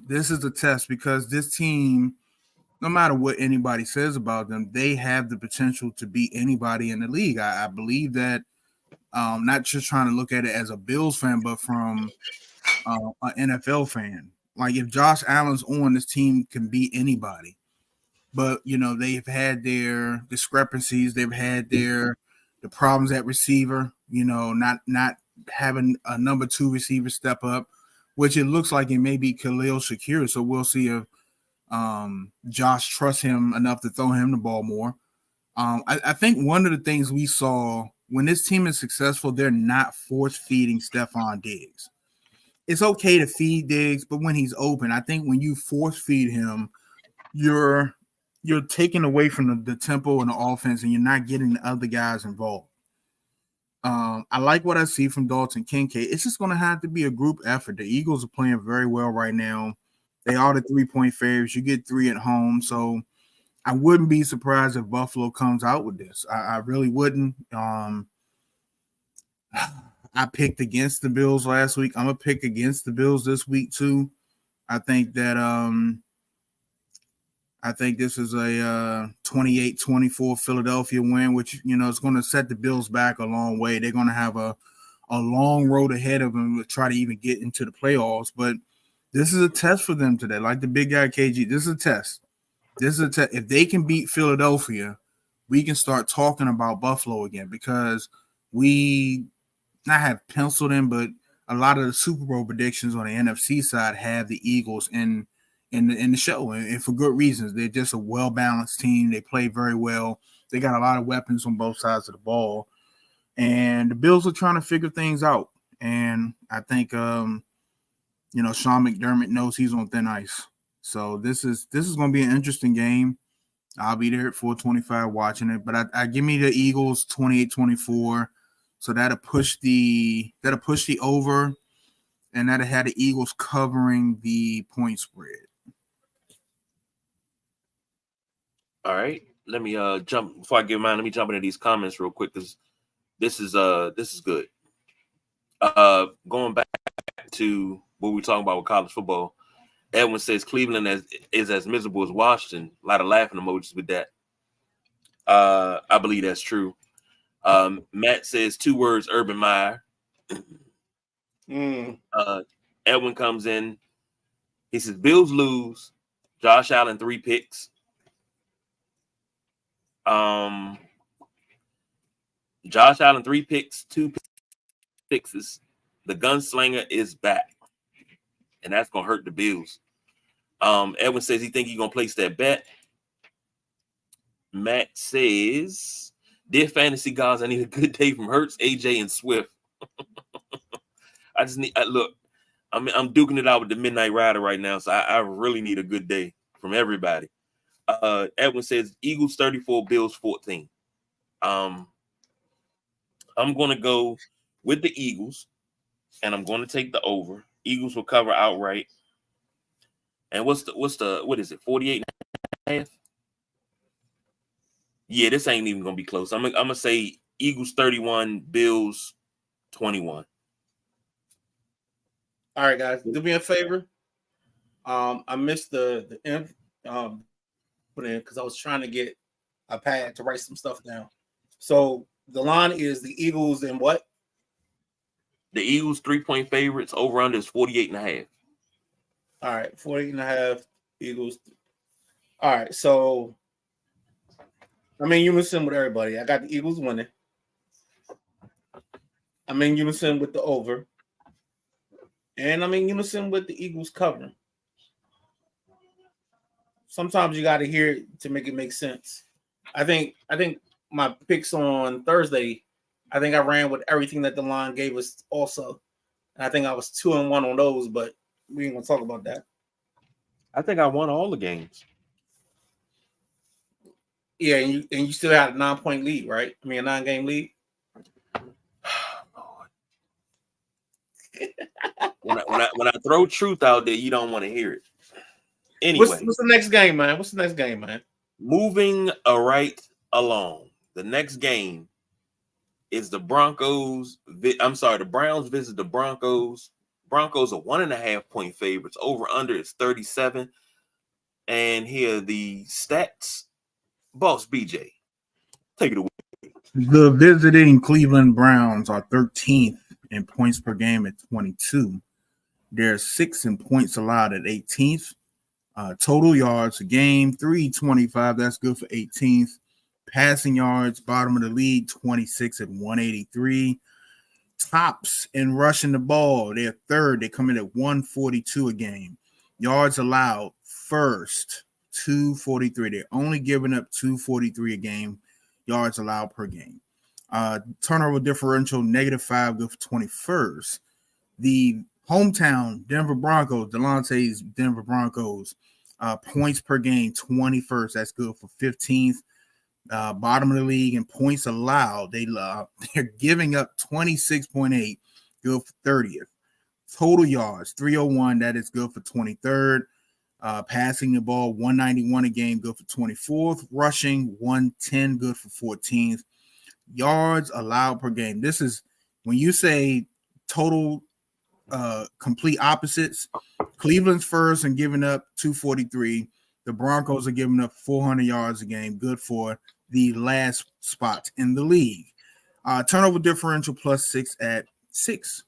this is a test because this team, no matter what anybody says about them, they have the potential to beat anybody in the league. I believe that, not just trying to look at it as a Bills fan, but from an NFL fan. Like if Josh Allen's on, this team can beat anybody. But, you know, they've had their discrepancies. They've had the problems at receiver, you know, not having a number 2 receiver step up, which it looks like it may be Khalil Shakir. So we'll see if Josh trusts him enough to throw him the ball more. I think one of the things we saw when this team is successful, they're not force feeding Stephon Diggs. It's okay to feed Diggs, but when he's open, I think when you force feed him, you're taking away from the tempo and the offense, and you're not getting the other guys involved. I like what I see from Dalton Kincaid. It's just going to have to be a group effort. The Eagles are playing very well right now. They are the 3-point favorites. You get 3 at home. So I wouldn't be surprised if Buffalo comes out with this. I really wouldn't. I picked against the Bills last week. I'm going to pick against the Bills this week too. I think that this is a 28-24 Philadelphia win, which, you know, is going to set the Bills back a long way. They're going to have a long road ahead of them to try to even get into the playoffs. But this is a test for them today. Like the big guy KG, this is a test. If they can beat Philadelphia, we can start talking about Buffalo again because we not have penciled in, but a lot of the Super Bowl predictions on the NFC side have the Eagles in the show, and for good reasons. They're just a well balanced team. They play very well. They got a lot of weapons on both sides of the ball, and the Bills are trying to figure things out. And I think Sean McDermott knows he's on thin ice. So this is going to be an interesting game. I'll be there at 425 watching it, but I give me the Eagles 28-24. So that'll push the over, and that'll have the Eagles covering the point spread. All right. Let me jump before I give mine. Let me jump into these comments real quick because this is good. Going back to what we were talking about with college football, Edwin says Cleveland is as miserable as Washington. A lot of laughing emojis with that. I believe that's true. Matt says 2 words, Urban Meyer. Edwin comes in. He says Bills lose. Josh Allen 3 picks. Josh Allen 3 picks, 2 fixes. The gunslinger is back, and that's gonna hurt the Bills. Edwin says he think he's gonna place that bet. Matt says, "Dear fantasy gods, I need a good day from Hurts, AJ, and Swift." Look. I'm duking it out with the Midnight Rider right now, so I really need a good day from everybody. Edwin says Eagles 34, Bills 14. I'm going to go with the Eagles, and I'm going to take the over. Eagles will cover outright. And what is it? 48 and a half? Yeah, this ain't even going to be close. I'm going to say Eagles 31, Bills 21. All right, guys, do me a favor. I missed the put in because I was trying to get a pad to write some stuff down. So the line is the Eagles and what? The Eagles 3-point favorites. Over under is 48 and a half. All right, 48 and a half Eagles. All right, so I'm in unison with everybody. I got the Eagles winning. I'm in unison with the over. And I'm in unison with the Eagles covering. Sometimes you got to hear it to make it make sense. I think my picks on Thursday, I think I ran with everything that the line gave us also. And I think I was 2-1 on those, but we ain't gonna talk about that. I think I won all the games. Yeah, and you still had a 9-point lead, right? I mean, a 9-game lead. When I throw truth out there, you don't want to hear it. Anyway, what's the next game, man? What's the next game, man? Moving right along. The next game is the Browns visit the Broncos. Broncos are 1.5-point favorites. Over under is 37. And here are the stats. Boss BJ, take it away. The visiting Cleveland Browns are 13th in points per game at 22. They're 6th in points allowed at 18th. Total yards a game, 325. That's good for 18th. Passing yards, bottom of the league, 26 at 183. Tops in rushing the ball, they're 3rd. They come in at 142 a game. Yards allowed, 1st, 243. They're only giving up 243 a game. Yards allowed per game. Turnover differential, -5, good for 21st. The hometown Denver Broncos, Delonte's Denver Broncos, points per game, 21st. That's good for 15th. Bottom of the league in points allowed. They're giving up 26.8, good for 30th. Total yards, 301. That is good for 23rd. Passing the ball, 191 a game, good for 24th. Rushing, 110, good for 14th. Yards allowed per game. This is when you say total complete opposites. Cleveland's first and giving up 243. The Broncos are giving up 400 yards a game, good for the last spot in the league. Turnover differential +6 at 6.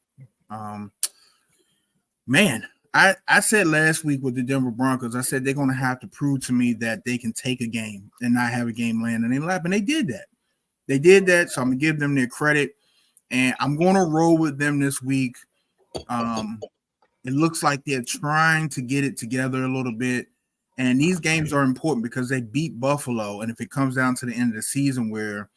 Man, I said last week with the Denver Broncos, I said they're going to have to prove to me that they can take a game and not have a game land in their lap, and they did that. So I'm going to give them their credit. and I'm going to roll with them this week. It looks like they're trying to get it together a little bit. And these games are important because they beat Buffalo. And if it comes down to the end of the season where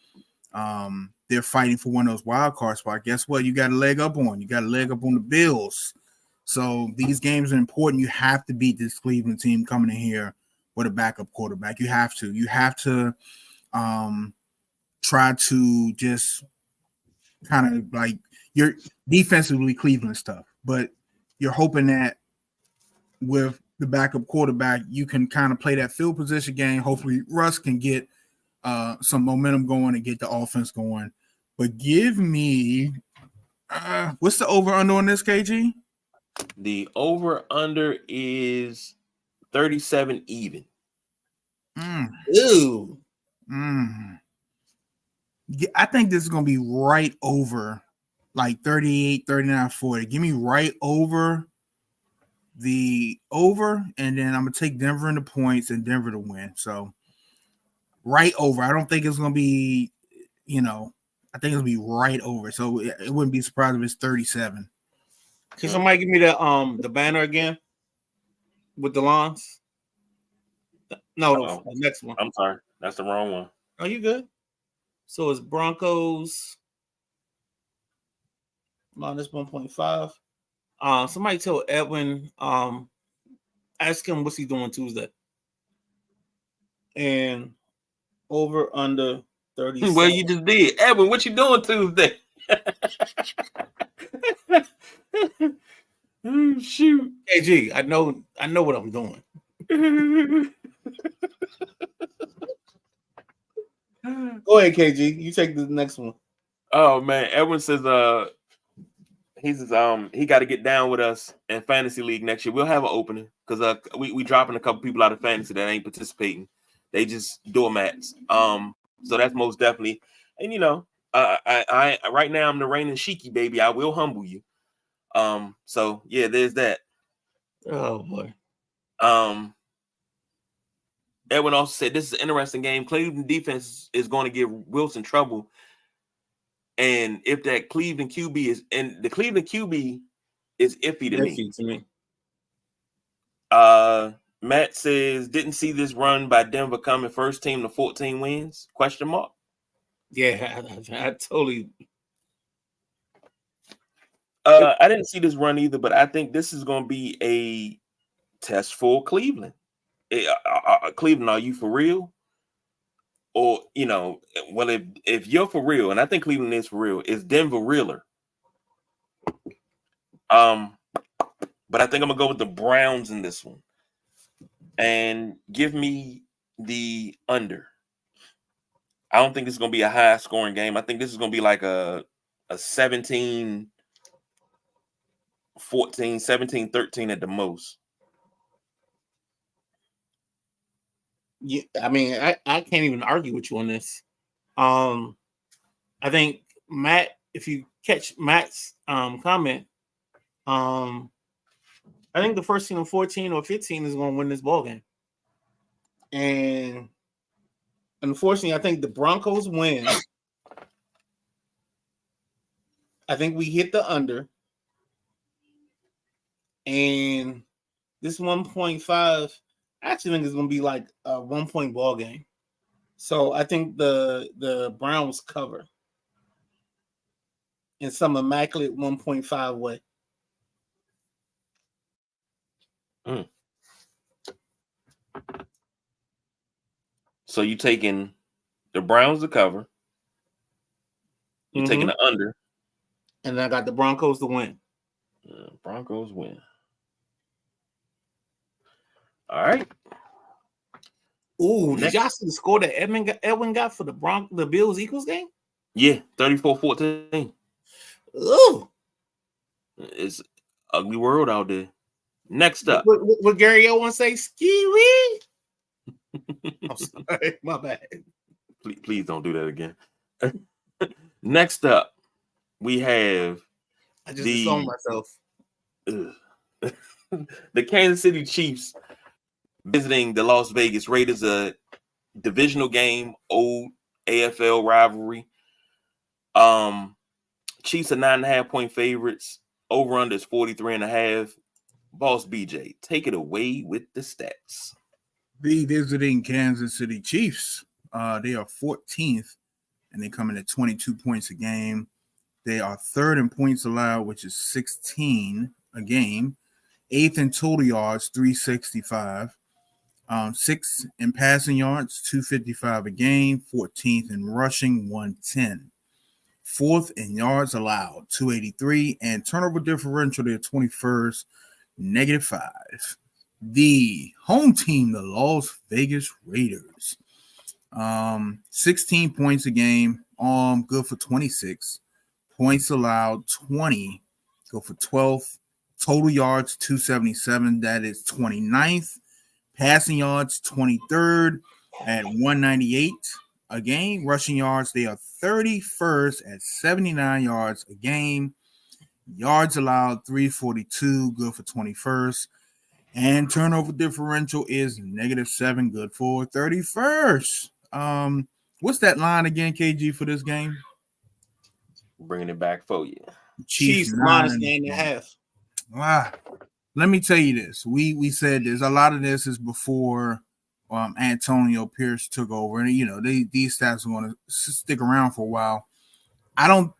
they're fighting for one of those wild card spots, guess what? You got a leg up on. You got a leg up on the Bills. So these games are important. You have to beat this Cleveland team coming in here with a backup quarterback. You have to. You have to try to just kind of like your defensively Cleveland stuff. But you're hoping that with the backup quarterback, you can kind of play that field position game. Hopefully Russ can get some momentum going and get the offense going. But give me what's the over-under on this, KG? The over-under is 37 even. Ooh. Yeah, I think this is going to be right over like 38, 39, 40. Give me right over the over, and then I'm going to take Denver in the points and Denver to win. So right over. I don't think it's going to be, I think it'll be right over. So it wouldn't be surprised if it's 37. Can somebody give me the banner again with the lawns? No, the next one. I'm sorry. That's the wrong one. Are you good? So it's Broncos minus 1.5. Somebody tell Edwin, ask him what's he doing Tuesday. And over under 30. Well, you just did. Edwin, what you doing Tuesday? Oh, shoot. KG, I know what I'm doing. Go ahead, KG. You take the next one. Oh man, Edwin says he got to get down with us in fantasy league next year. We'll have an opening because we dropping a couple people out of fantasy that ain't participating. They just doormats. So that's most definitely. And I right now I'm the reigning Sheiky baby. I will humble you. So yeah, there's that. Oh boy. Edwin also said this is an interesting game. Cleveland defense is going to give Wilson trouble. And if that Cleveland QB is, and the Cleveland QB is iffy to me. Matt says, didn't see this run by Denver coming. First team to 14 wins? Question mark. Yeah, I totally. I didn't see this run either, but I think this is going to be a test for Cleveland. Cleveland, are you for real? Or, well, if you're for real, and I think Cleveland is for real, is Denver realer? But I think I'm going to go with the Browns in this one. And give me the under. I don't think this is going to be a high scoring game. I think this is going to be like a 17-14, 17-13 at the most. Yeah, I mean, I can't even argue with you on this. I think Matt, if you catch Matt's comment, I think the first team of 14 or 15 is going to win this ball game. And unfortunately, I think the Broncos win. I think we hit the under. And this 1.5, I actually think it's going to be like a 1-point ball game. So I think the Browns cover in some immaculate 1.5 way. So you taking the Browns to cover. You're taking the under. And I got the Broncos to win. Broncos win. All right. Ooh, did y'all see the score that Edwin got for the Bills Eagles game? Yeah, 34-14. Ooh. It's ugly world out there. Next up. What Gary Owen say? Ski-wee? I'm sorry, my bad. Please don't do that again. Next up, we have I just disowned myself. The Kansas City Chiefs visiting the Las Vegas Raiders, a divisional game, old AFL rivalry. Chiefs are 9.5-point favorites. Over under is 43.5. Boss BJ, take it away with the stats. The visiting Kansas City Chiefs. They are 14th, and they come in at 22 points a game. They are third in points allowed, which is 16 a game. Eighth in total yards, 365. Sixth in passing yards, 255 a game. 14th in rushing, 110. Fourth in yards allowed, 283. And turnover differential, they're 21st, -5. The home team, the Las Vegas Raiders. 16 points a game, good for 26. Points allowed, 20, go for 12th. Total yards, 277, that is 29th. Passing yards, 23rd at 198 a game. Rushing yards, they are 31st at 79 yards a game. Yards allowed, 342, good for 21st. And turnover differential is -7, good for 31st. What's that line again, KG, for this game? Bringing it back for you. Chiefs -9.5. Wow. Let me tell you this. We said this. A lot of this is before Antonio Pierce took over. And, these stats are going to stick around for a while. I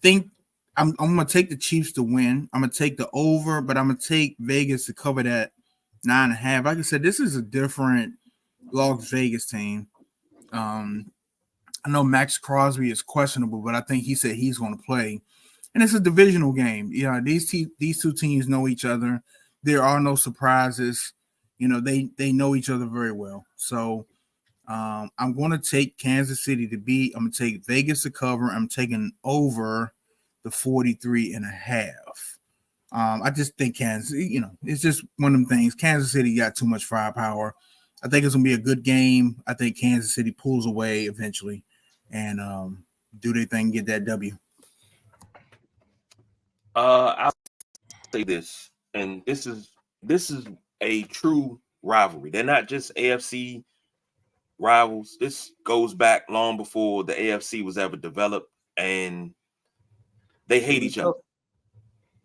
think I'm going to take the Chiefs to win. I'm going to take the over, but I'm going to take Vegas to cover that 9.5. Like I said, this is a different Las Vegas team. I know Max Crosby is questionable, but I think he said he's going to play. And it's a divisional game. These two teams know each other. There are no surprises. They know each other very well. So I'm going to take Kansas City to beat. I'm going to take Vegas to cover. I'm taking over the 43.5. I just think Kansas, it's just one of them things. Kansas City got too much firepower. I think it's going to be a good game. I think Kansas City pulls away eventually and do their thing, get that W. I'll say this, and this is a true rivalry. They're not just AFC rivals. This goes back long before the AFC was ever developed, and they hate each other.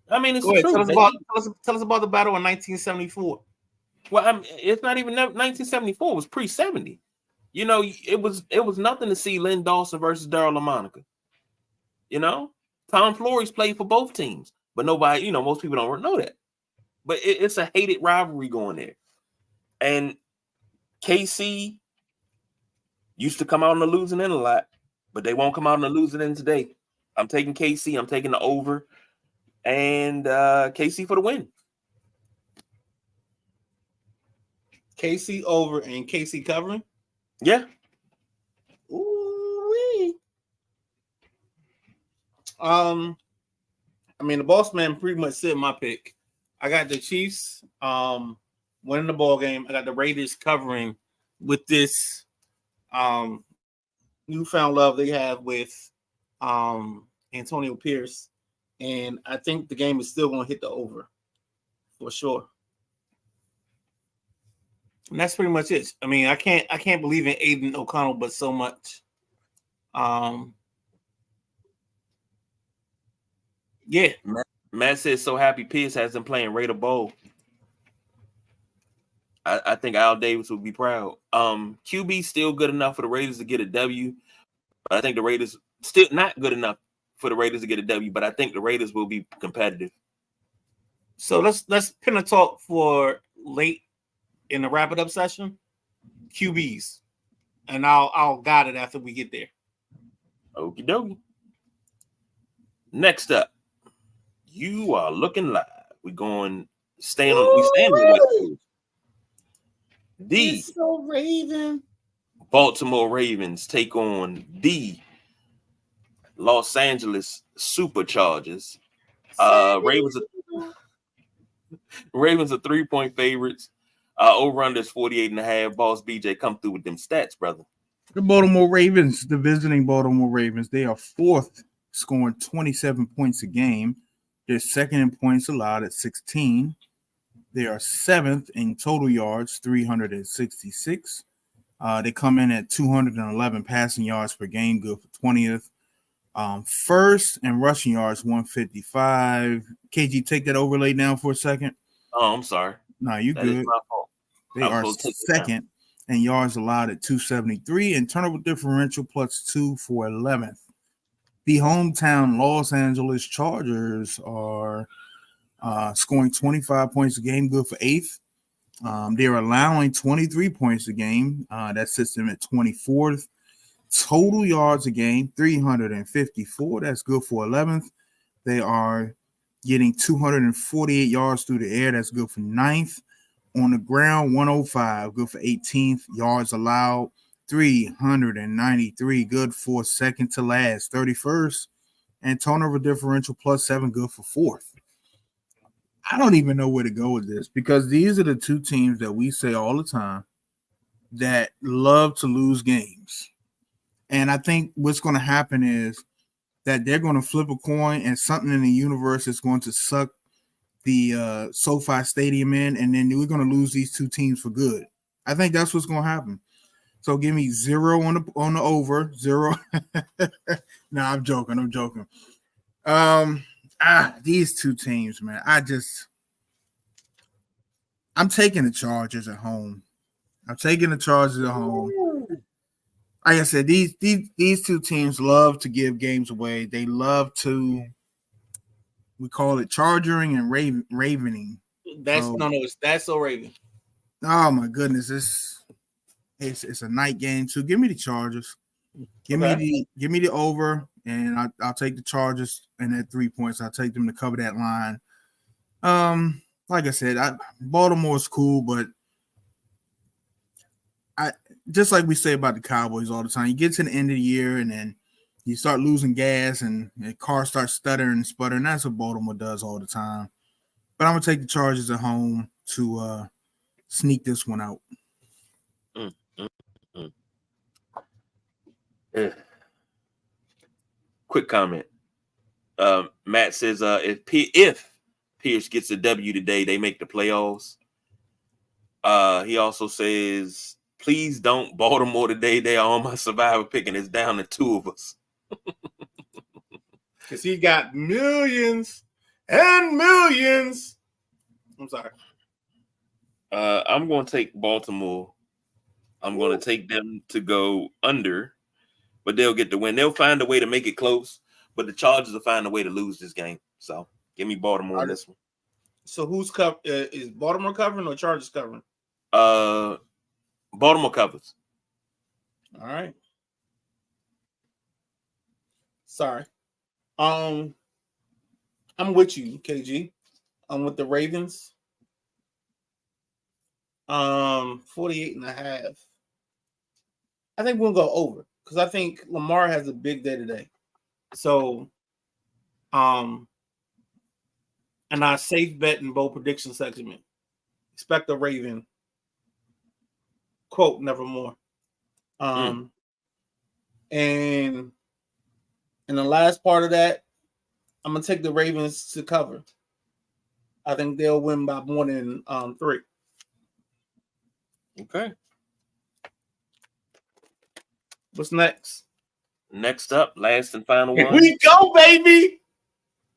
I mean, it's true. Tell us about the battle in 1974. Well, it's not even 1974. It was pre-70. It was nothing to see Len Dawson versus Darryl LaMonica. Tom Flores played for both teams, but nobody, most people don't know that. But it's a hated rivalry going there. And KC used to come out on the losing end a lot, but they won't come out on the losing end today. I'm taking KC. I'm taking the over, and KC for the win. KC over and KC covering? Yeah. Ooh-wee. The boss man pretty much said my pick. I got the Chiefs winning the ball game. I got the Raiders covering with this newfound love they have with Antonio Pierce. And I think the game is still going to hit the over for sure. And that's pretty much it. I can't believe in Aiden O'Connell, but so much. Yeah. Matt says so happy Pierce has been playing Raider Bowl. I think Al Davis would be proud. QB still good enough for the Raiders to get a W, but I think the Raiders still not good enough for the Raiders to get a W, but I think the Raiders will be competitive. So let's pin a talk for late in the wrap it up session. QBs, and I'll guide it after we get there. Okie dokie. Next up, you are looking live. We staying on the West Coast. The Raven. Baltimore Ravens take on the Los Angeles Superchargers. Ravens are 3-point favorites. Over under is 48.5. Boss BJ, come through with them stats, brother. The Baltimore Ravens, the visiting Baltimore Ravens, they are fourth, scoring 27 points a game. They're second in points allowed at 16. They are seventh in total yards, 366. They come in at 211 passing yards per game, good for 20th. First and rushing yards 155. KG, take that overlay down for a second. Oh, I'm sorry. No, you That is good. my fault. They I was are supposed to take it down. second and yards allowed at 273 and turnover differential +2 for 11th. The hometown Los Angeles Chargers are scoring 25 points a game, good for 8th. They're allowing 23 points a game. That sits them at 24th. Total yards a game, 354. That's good for 11th. They are getting 248 yards through the air. That's good for 9th. On the ground, 105, good for 18th. Yards allowed, 393, good for second to last, 31st. And turnover differential +7, good for 4th. I don't even know where to go with this because these are the two teams that we say all the time that love to lose games. And I think what's going to happen is that they're going to flip a coin and something in the universe is going to suck the SoFi Stadium in, and then we're going to lose these two teams for good. I think that's what's going to happen. So give me 0 on the over, 0. Nah, I'm joking. These two teams, man. I'm taking the Chargers at home. Like I said, these two teams love to give games away. They love to, we call it chargering and ravening. That's so Raven. Oh my goodness, it's a night game too. Give me the Chargers. Give me the over, and I'll take the Chargers and at 3 points. I'll take them to cover that line. Like I said, Baltimore's cool, but just like we say about the Cowboys all the time, you get to the end of the year and then you start losing gas and the car starts stuttering and sputtering. That's what Baltimore does all the time. But I'm going to take the Chargers at home to sneak this one out. Quick comment. Matt says if Pierce gets a W today, they make the playoffs. He also says, please don't Baltimore today. They are on my survivor pick, and it's down to 2 of us. Because he got millions and millions. I'm sorry. I'm going to take Baltimore. I'm going to take them to go under, but they'll get the win. They'll find a way to make it close, but the Chargers will find a way to lose this game. So give me Baltimore in this one. So who's is Baltimore covering or Chargers covering? Baltimore covers. All right. Sorry. I'm with you, KG. I'm with the Ravens. 48.5. I think we'll go over because I think Lamar has a big day today. So, and our safe bet in bowl prediction segment. Expect a Raven. Quote, nevermore. And in the last part of that, I'm gonna take the Ravens to cover. I think they'll win by more than 3. Okay. What's next? Next up, last and final Here one. we go, baby.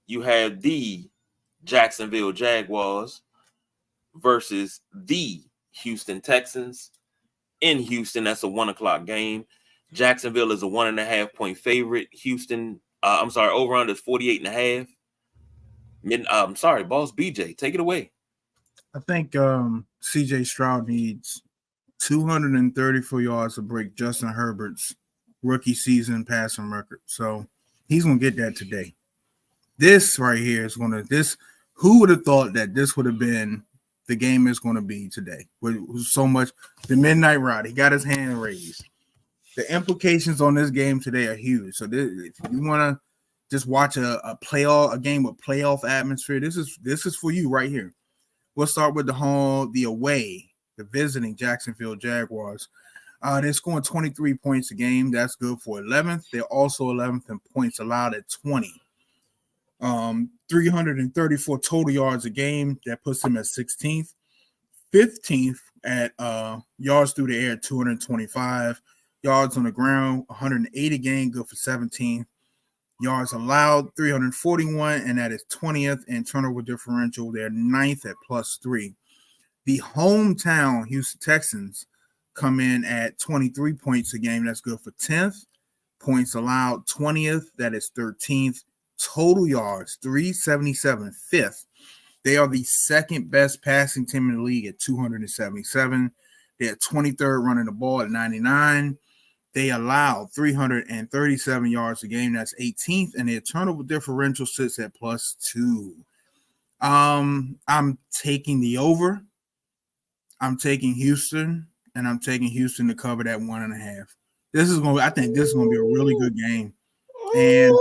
You have the Jacksonville Jaguars versus the Houston Texans. In Houston, that's a 1:00 game. Jacksonville is a 1.5 point favorite. Houston, over under is 48.5. I'm sorry, boss BJ, take it away. I think CJ Stroud needs 234 yards to break Justin Herbert's rookie season passing record. So he's going to get that today. This right here is going to – who would have thought that this would have been the game is going to be today? With so much – the midnight ride. He got his hand raised. The implications on this game today are huge. So if you want to just watch a game with playoff atmosphere, this is for you right here. We'll start with the visiting Jacksonville Jaguars. They're scoring 23 points a game. That's good for 11th. They're also 11th in points allowed at 20. 334 total yards a game. That puts them at 16th. 15th at yards through the air, 225. Yards on the ground, 180 game, good for 17th. Yards allowed, 341, and that is 20th in turnover differential. They're 9th at +3. The hometown Houston Texans come in at 23 points a game. That's good for 10th. Points allowed, 20th. That is 13th. Total yards, 377, 5th. They are the second best passing team in the league at 277. They're 23rd running the ball at 99. They allow 337 yards a game. That's 18th. And their turnover differential sits at +2. I'm taking the over. I'm taking Houston, and I'm taking Houston to cover that 1.5. I think this is gonna be a really good game. And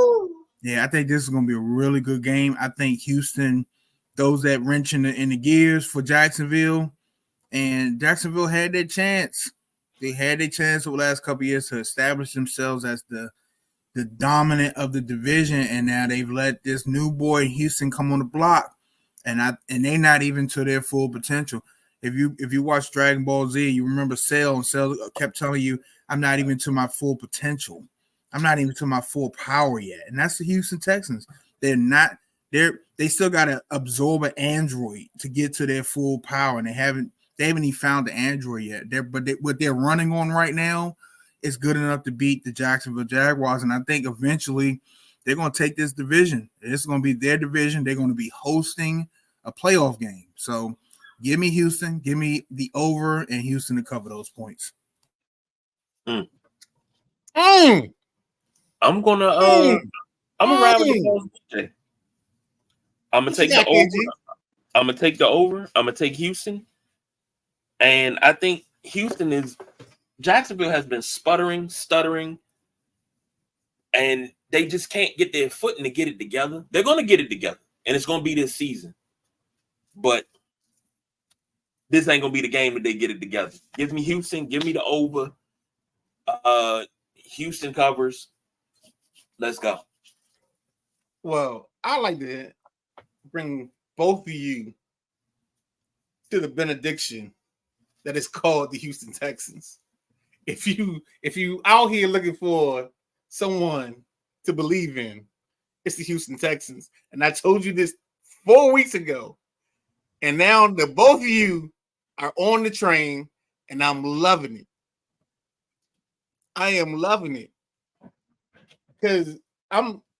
yeah, I think this is gonna be a really good game. I think Houston, those that wrench in the gears for Jacksonville, and Jacksonville had their chance. They had their chance over the last couple of years to establish themselves as the dominant of the division, and now they've let this new boy in Houston come on the block, and they're not even to their full potential. If you watch Dragon Ball Z, you remember Cell, and Cell kept telling you, "I'm not even to my full potential. I'm not even to my full power yet." And that's the Houston Texans. They're not. They still got to absorb an android to get to their full power, and they haven't even found the android yet. What they're running on right now is good enough to beat the Jacksonville Jaguars, and I think eventually they're going to take this division. It's going to be their division. They're going to be hosting a playoff game. So give me Houston, give me the over, and Houston to cover those points. I'm gonna I'm ride with the balls. I'm gonna take the over. I'm gonna take the over. I'm gonna take Houston, and I think Jacksonville has been stuttering, and they just can't get their footing to get it together. They're gonna get it together, and it's gonna be this season, but this ain't gonna be the game that they get it together. Give me Houston. Give me the over. Houston covers. Let's go. Well, I like to bring both of you to the benediction that is called the Houston Texans. If you out here looking for someone to believe in, it's the Houston Texans. And I told you this 4 weeks ago. And now the both of you are on the train, and I'm loving it. I am loving it. Because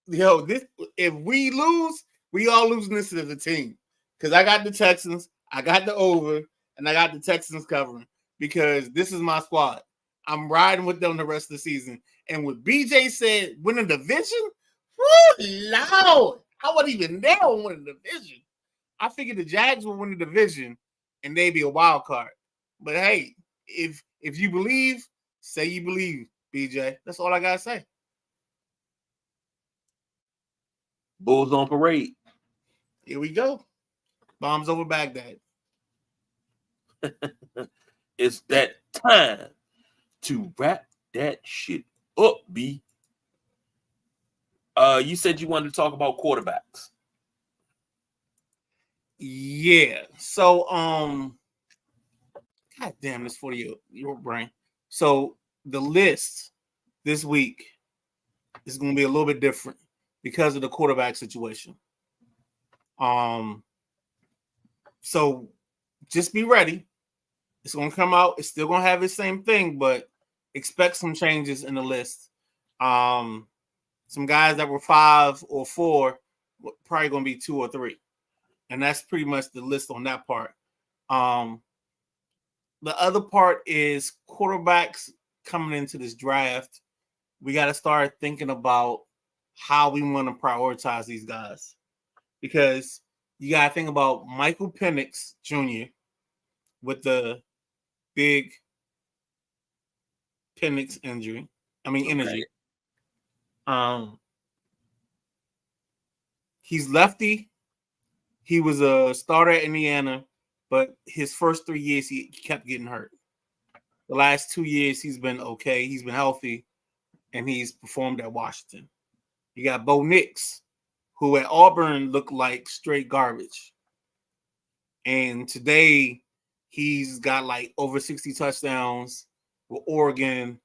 if we lose, we all losing this as a team. Because I got the Texans, I got the over, and I got the Texans covering. Because this is my squad. I'm riding with them the rest of the season. And what BJ said, win a division? Woo, Lord. I wasn't even there on winning the division. I figured the Jags would win the division and they'd be a wild card. But hey, if you believe, say you believe, BJ. That's all I gotta say. Bulls on parade. Here we go. Bombs over Baghdad. It's that time to wrap that shit up, B. You said you wanted to talk about quarterbacks. Yeah. So, God damn, this for your brain. So the list this week is going to be a little bit different because of the quarterback situation. So just be ready. It's going to come out. It's still going to have the same thing, but expect some changes in the list. Some guys that were 5 or 4 probably going to be 2 or 3. And that's pretty much the list on that part. The other part is quarterbacks coming into this draft. We got to start thinking about how we want to prioritize these guys. Because you got to think about Michael Penix Jr. with the big Penix energy. He's lefty. He was a starter at Indiana, but his first 3 years he kept getting hurt. The last 2 years he's been okay. He's been healthy, and he's performed at Washington. You got Bo Nix, who at Auburn looked like straight garbage. And today he's got like over 60 touchdowns with Oregon.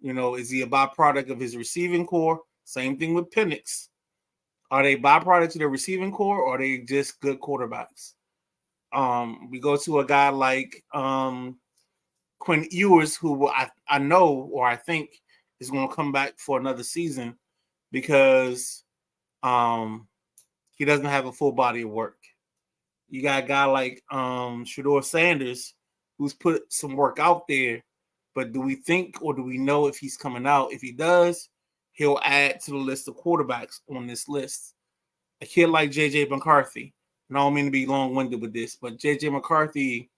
You know, is he a byproduct of his receiving core? Same thing with Penix. Are they byproducts of the receiving core, or are they just good quarterbacks? We go to a guy like Quinn Ewers, who I know or I think is going to come back for another season because he doesn't have a full body of work. You got a guy like Shedeur Sanders, who's put some work out there, but do we think or do we know if he's coming out? If he does, he'll add to the list of quarterbacks on this list. A kid like J.J. McCarthy, and I don't mean to be long-winded with this, but J.J. McCarthy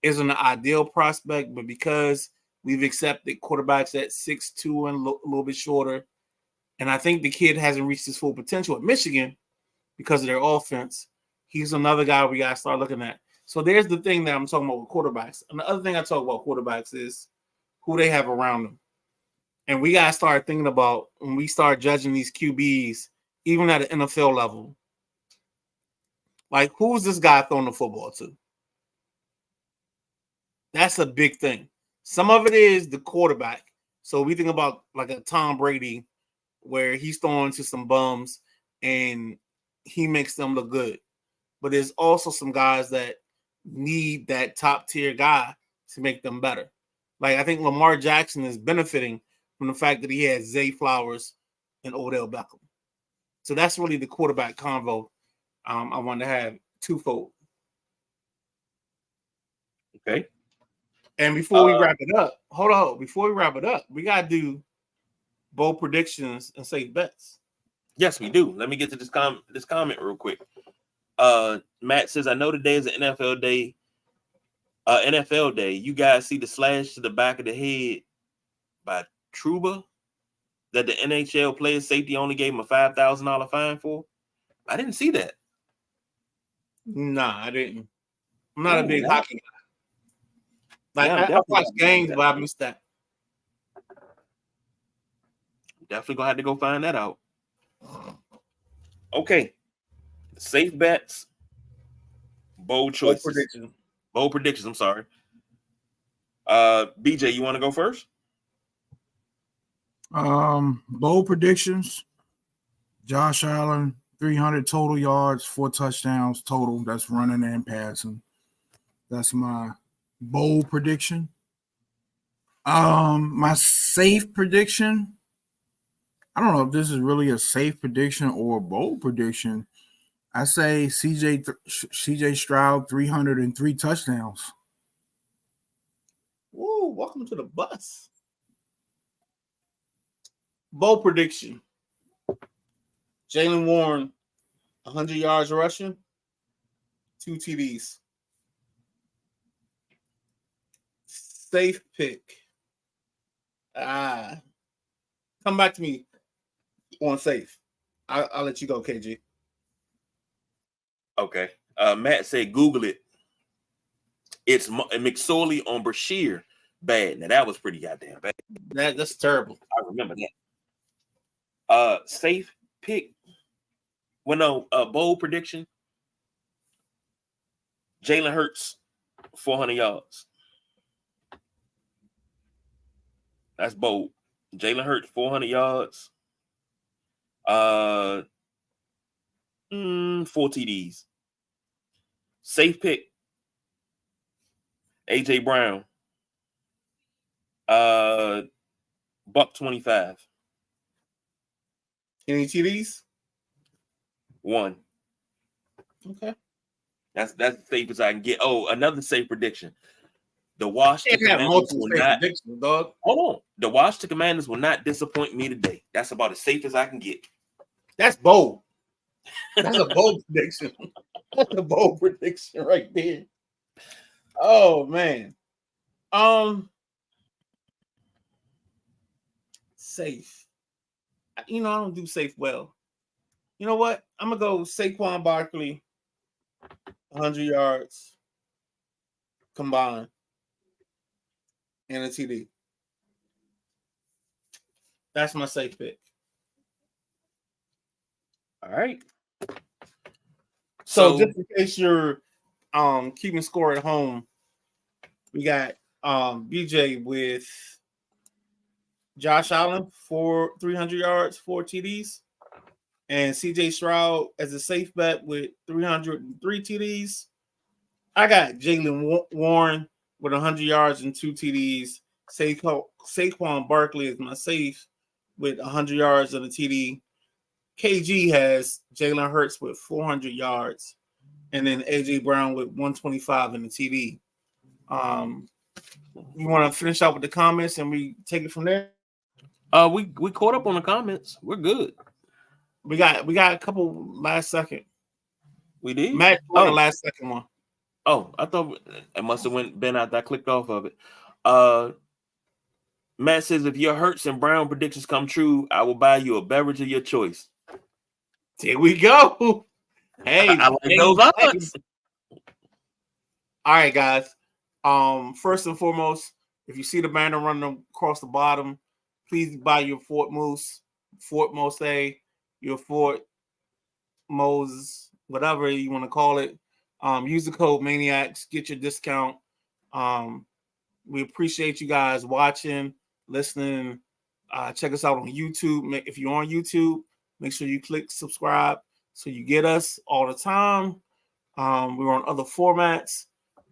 isn't an ideal prospect, but because we've accepted quarterbacks at 6'2" and a little bit shorter, and I think the kid hasn't reached his full potential at Michigan because of their offense, he's another guy we got to start looking at. So there's the thing that I'm talking about with quarterbacks. And the other thing I talk about quarterbacks is who they have around them. And we got to start thinking about when we start judging these QBs, even at an NFL level, like who's this guy throwing the football to? That's a big thing. Some of it is the quarterback. So we think about like a Tom Brady where he's throwing to some bums and he makes them look good. But there's also some guys that need that top tier guy to make them better. Like I think Lamar Jackson is benefiting from the fact that he has Zay Flowers and Odell Beckham. So that's really the quarterback convo I want to have twofold. Okay. And before we wrap it up, hold on. Before we wrap it up, we got to do bold predictions and safe bets. Yes, we do. Let me get to this comment real quick. Matt says, I know today is an NFL day. NFL day. You guys see the slash to the back of the head by Trouba that the NHL player safety only gave him a $5,000 fine for? I didn't see that. Nah, I didn't. I'm not a big hockey guy. Like I watch games, but I missed that. Definitely gonna have to go find that out. Okay. Safe bets. Bold choices. Bold predictions. I'm sorry. BJ, you want to go first? Bold predictions. Josh Allen, 300 total yards, 4 touchdowns total. That's running and passing. That's my bold prediction. My safe prediction. I don't know if this is really a safe prediction or a bold prediction. I say CJ Stroud, 303 touchdowns. Woo, welcome to the bus. Bold prediction. Jaylen Warren, 100 yards rushing, 2 TDs. Safe pick. Come back to me on safe. I'll let you go, KG. Okay. Matt said, Google it. It's McSorley on Brashear. Bad. Now, that was pretty goddamn bad. That's terrible. I remember that. Safe pick. Well, no, bold prediction. Jalen Hurts, 400 yards. That's bold. Jalen Hurts, 400 yards. 4 TDs. Safe pick. AJ Brown. $125. Any TDs? 1. Okay. That's the safest I can get. Oh, another safe prediction. The Washington Commanders will not. Dog. Hold on. The Washington Commanders will not disappoint me today. That's about as safe as I can get. That's bold. That's a bold prediction. That's a bold prediction right there. Oh man. Safe. You know, I don't do safe well. You know what? I'm gonna go Saquon Barkley, 100 yards combined, and a TD. That's my safe pick. All right. So just in case you're keeping score at home, we got BJ with Josh Allen for 300 yards, 4 TDs, and CJ Stroud as a safe bet with 303 TDs. I got Jaylen Warren with 100 yards and 2 TDs. Saquon Barkley is my safe with 100 yards and a TD. KG has Jalen Hurts with 400 yards, and then AJ Brown with 125 and a TD. You want to finish out with the comments and we take it from there? We caught up on the comments. We're good. We got a couple last second. We did. Matt, the last second one. Oh, I thought it must have been out. I clicked off of it. Matt says, if your Hurts and Brown predictions come true, I will buy you a beverage of your choice. There we go. Hey, I like those odds. All right, guys. First and foremost, if you see the banner running across the bottom, please buy your Fort Mose, your Fort Moses, whatever you want to call it. Use the code Maniacs, get your discount. We appreciate you guys watching, listening. Check us out on YouTube. If you're on YouTube, make sure you click subscribe so you get us all the time. We're on other formats.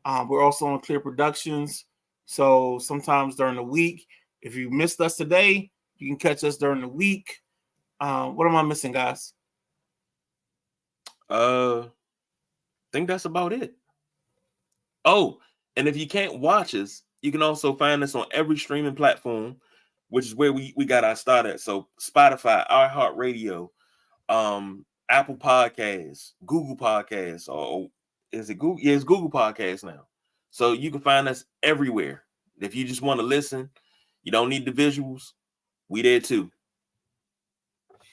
We're also on Clear Productions. So sometimes during the week, if you missed us today, you can catch us during the week. What am I missing, guys? I think that's about it. Oh, and if you can't watch us, you can also find us on every streaming platform, which is where we got our start at. So Spotify, iHeartRadio, Apple Podcasts, Google Podcasts, or is it Google? Yeah, it's Google Podcasts now. So you can find us everywhere. If you just want to listen, you don't need the visuals. We there too.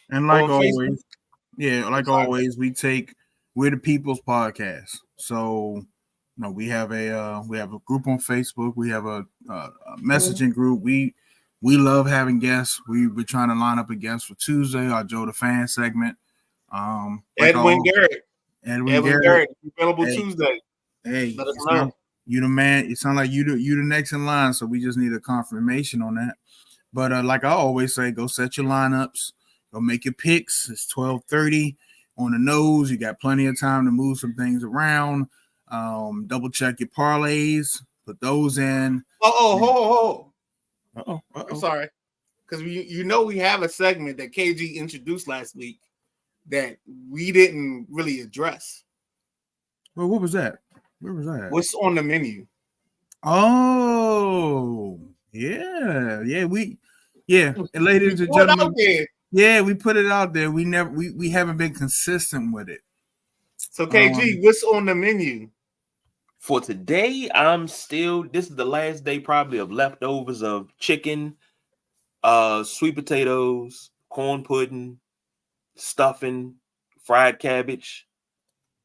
And like always, we're the people's podcast. So, we have a group on Facebook. We have a messaging group. We love having guests. We're trying to line up a guest for Tuesday, our Joe the Fan segment. Edwin Garrett, available Tuesday. Hey, let us know. You the man. You sound like you the next in line. So we just need a confirmation on that. But like I always say, go set your lineups. Go make your picks. It's 12:30 on the nose. You got plenty of time to move some things around. Double check your parlays. Put those in. I'm sorry, because we have a segment that KG introduced last week that we didn't really address. Well, what was that? Where was that? What's on the menu? Oh, yeah. And ladies and gentlemen, we put it out there. We haven't been consistent with it. So KG, what's on the menu? For today, this is the last day probably of leftovers of chicken, sweet potatoes, corn pudding, stuffing, fried cabbage,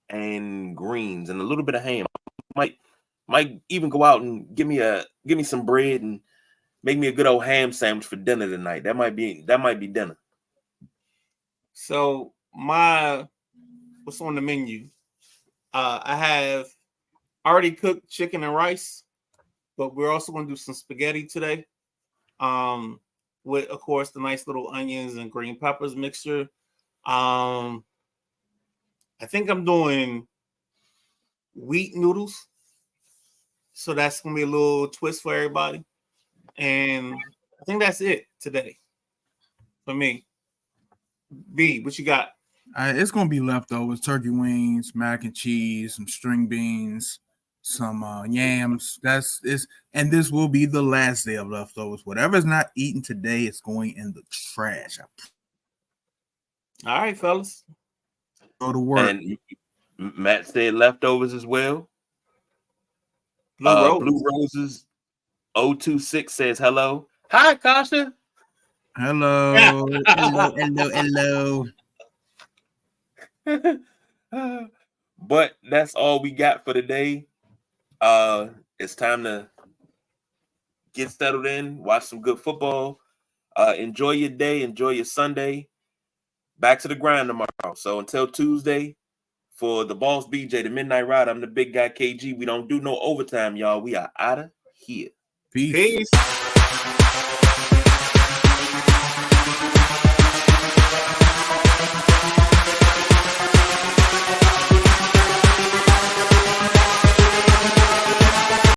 and greens, and a little bit of ham. Might even go out and give me some bread and make me a good old ham sandwich for dinner tonight. That might be dinner. So what's on the menu? I have already cooked chicken and rice, but we're also going to do some spaghetti today. With of course the nice little onions and green peppers mixture. I think I'm doing wheat noodles. So that's going to be a little twist for everybody. And I think that's it today for me. B, what you got? It's going to be leftovers, turkey wings, mac and cheese, some string beans, some yams. And this will be the last day of leftovers. Whatever's not eaten today is going in the trash. All right, fellas. Go to work. And Matt said leftovers as well. Blue Roses 026 says hello. Hi, Kasha. Hello. Hello. But that's all we got for today. It's time to get settled in, watch some good football. Enjoy your day, enjoy your Sunday. Back to the grind tomorrow. So until Tuesday, for the boss BJ, the Midnight Ride, I'm the big guy KG. We don't do no overtime, y'all. We are out of here. Peace.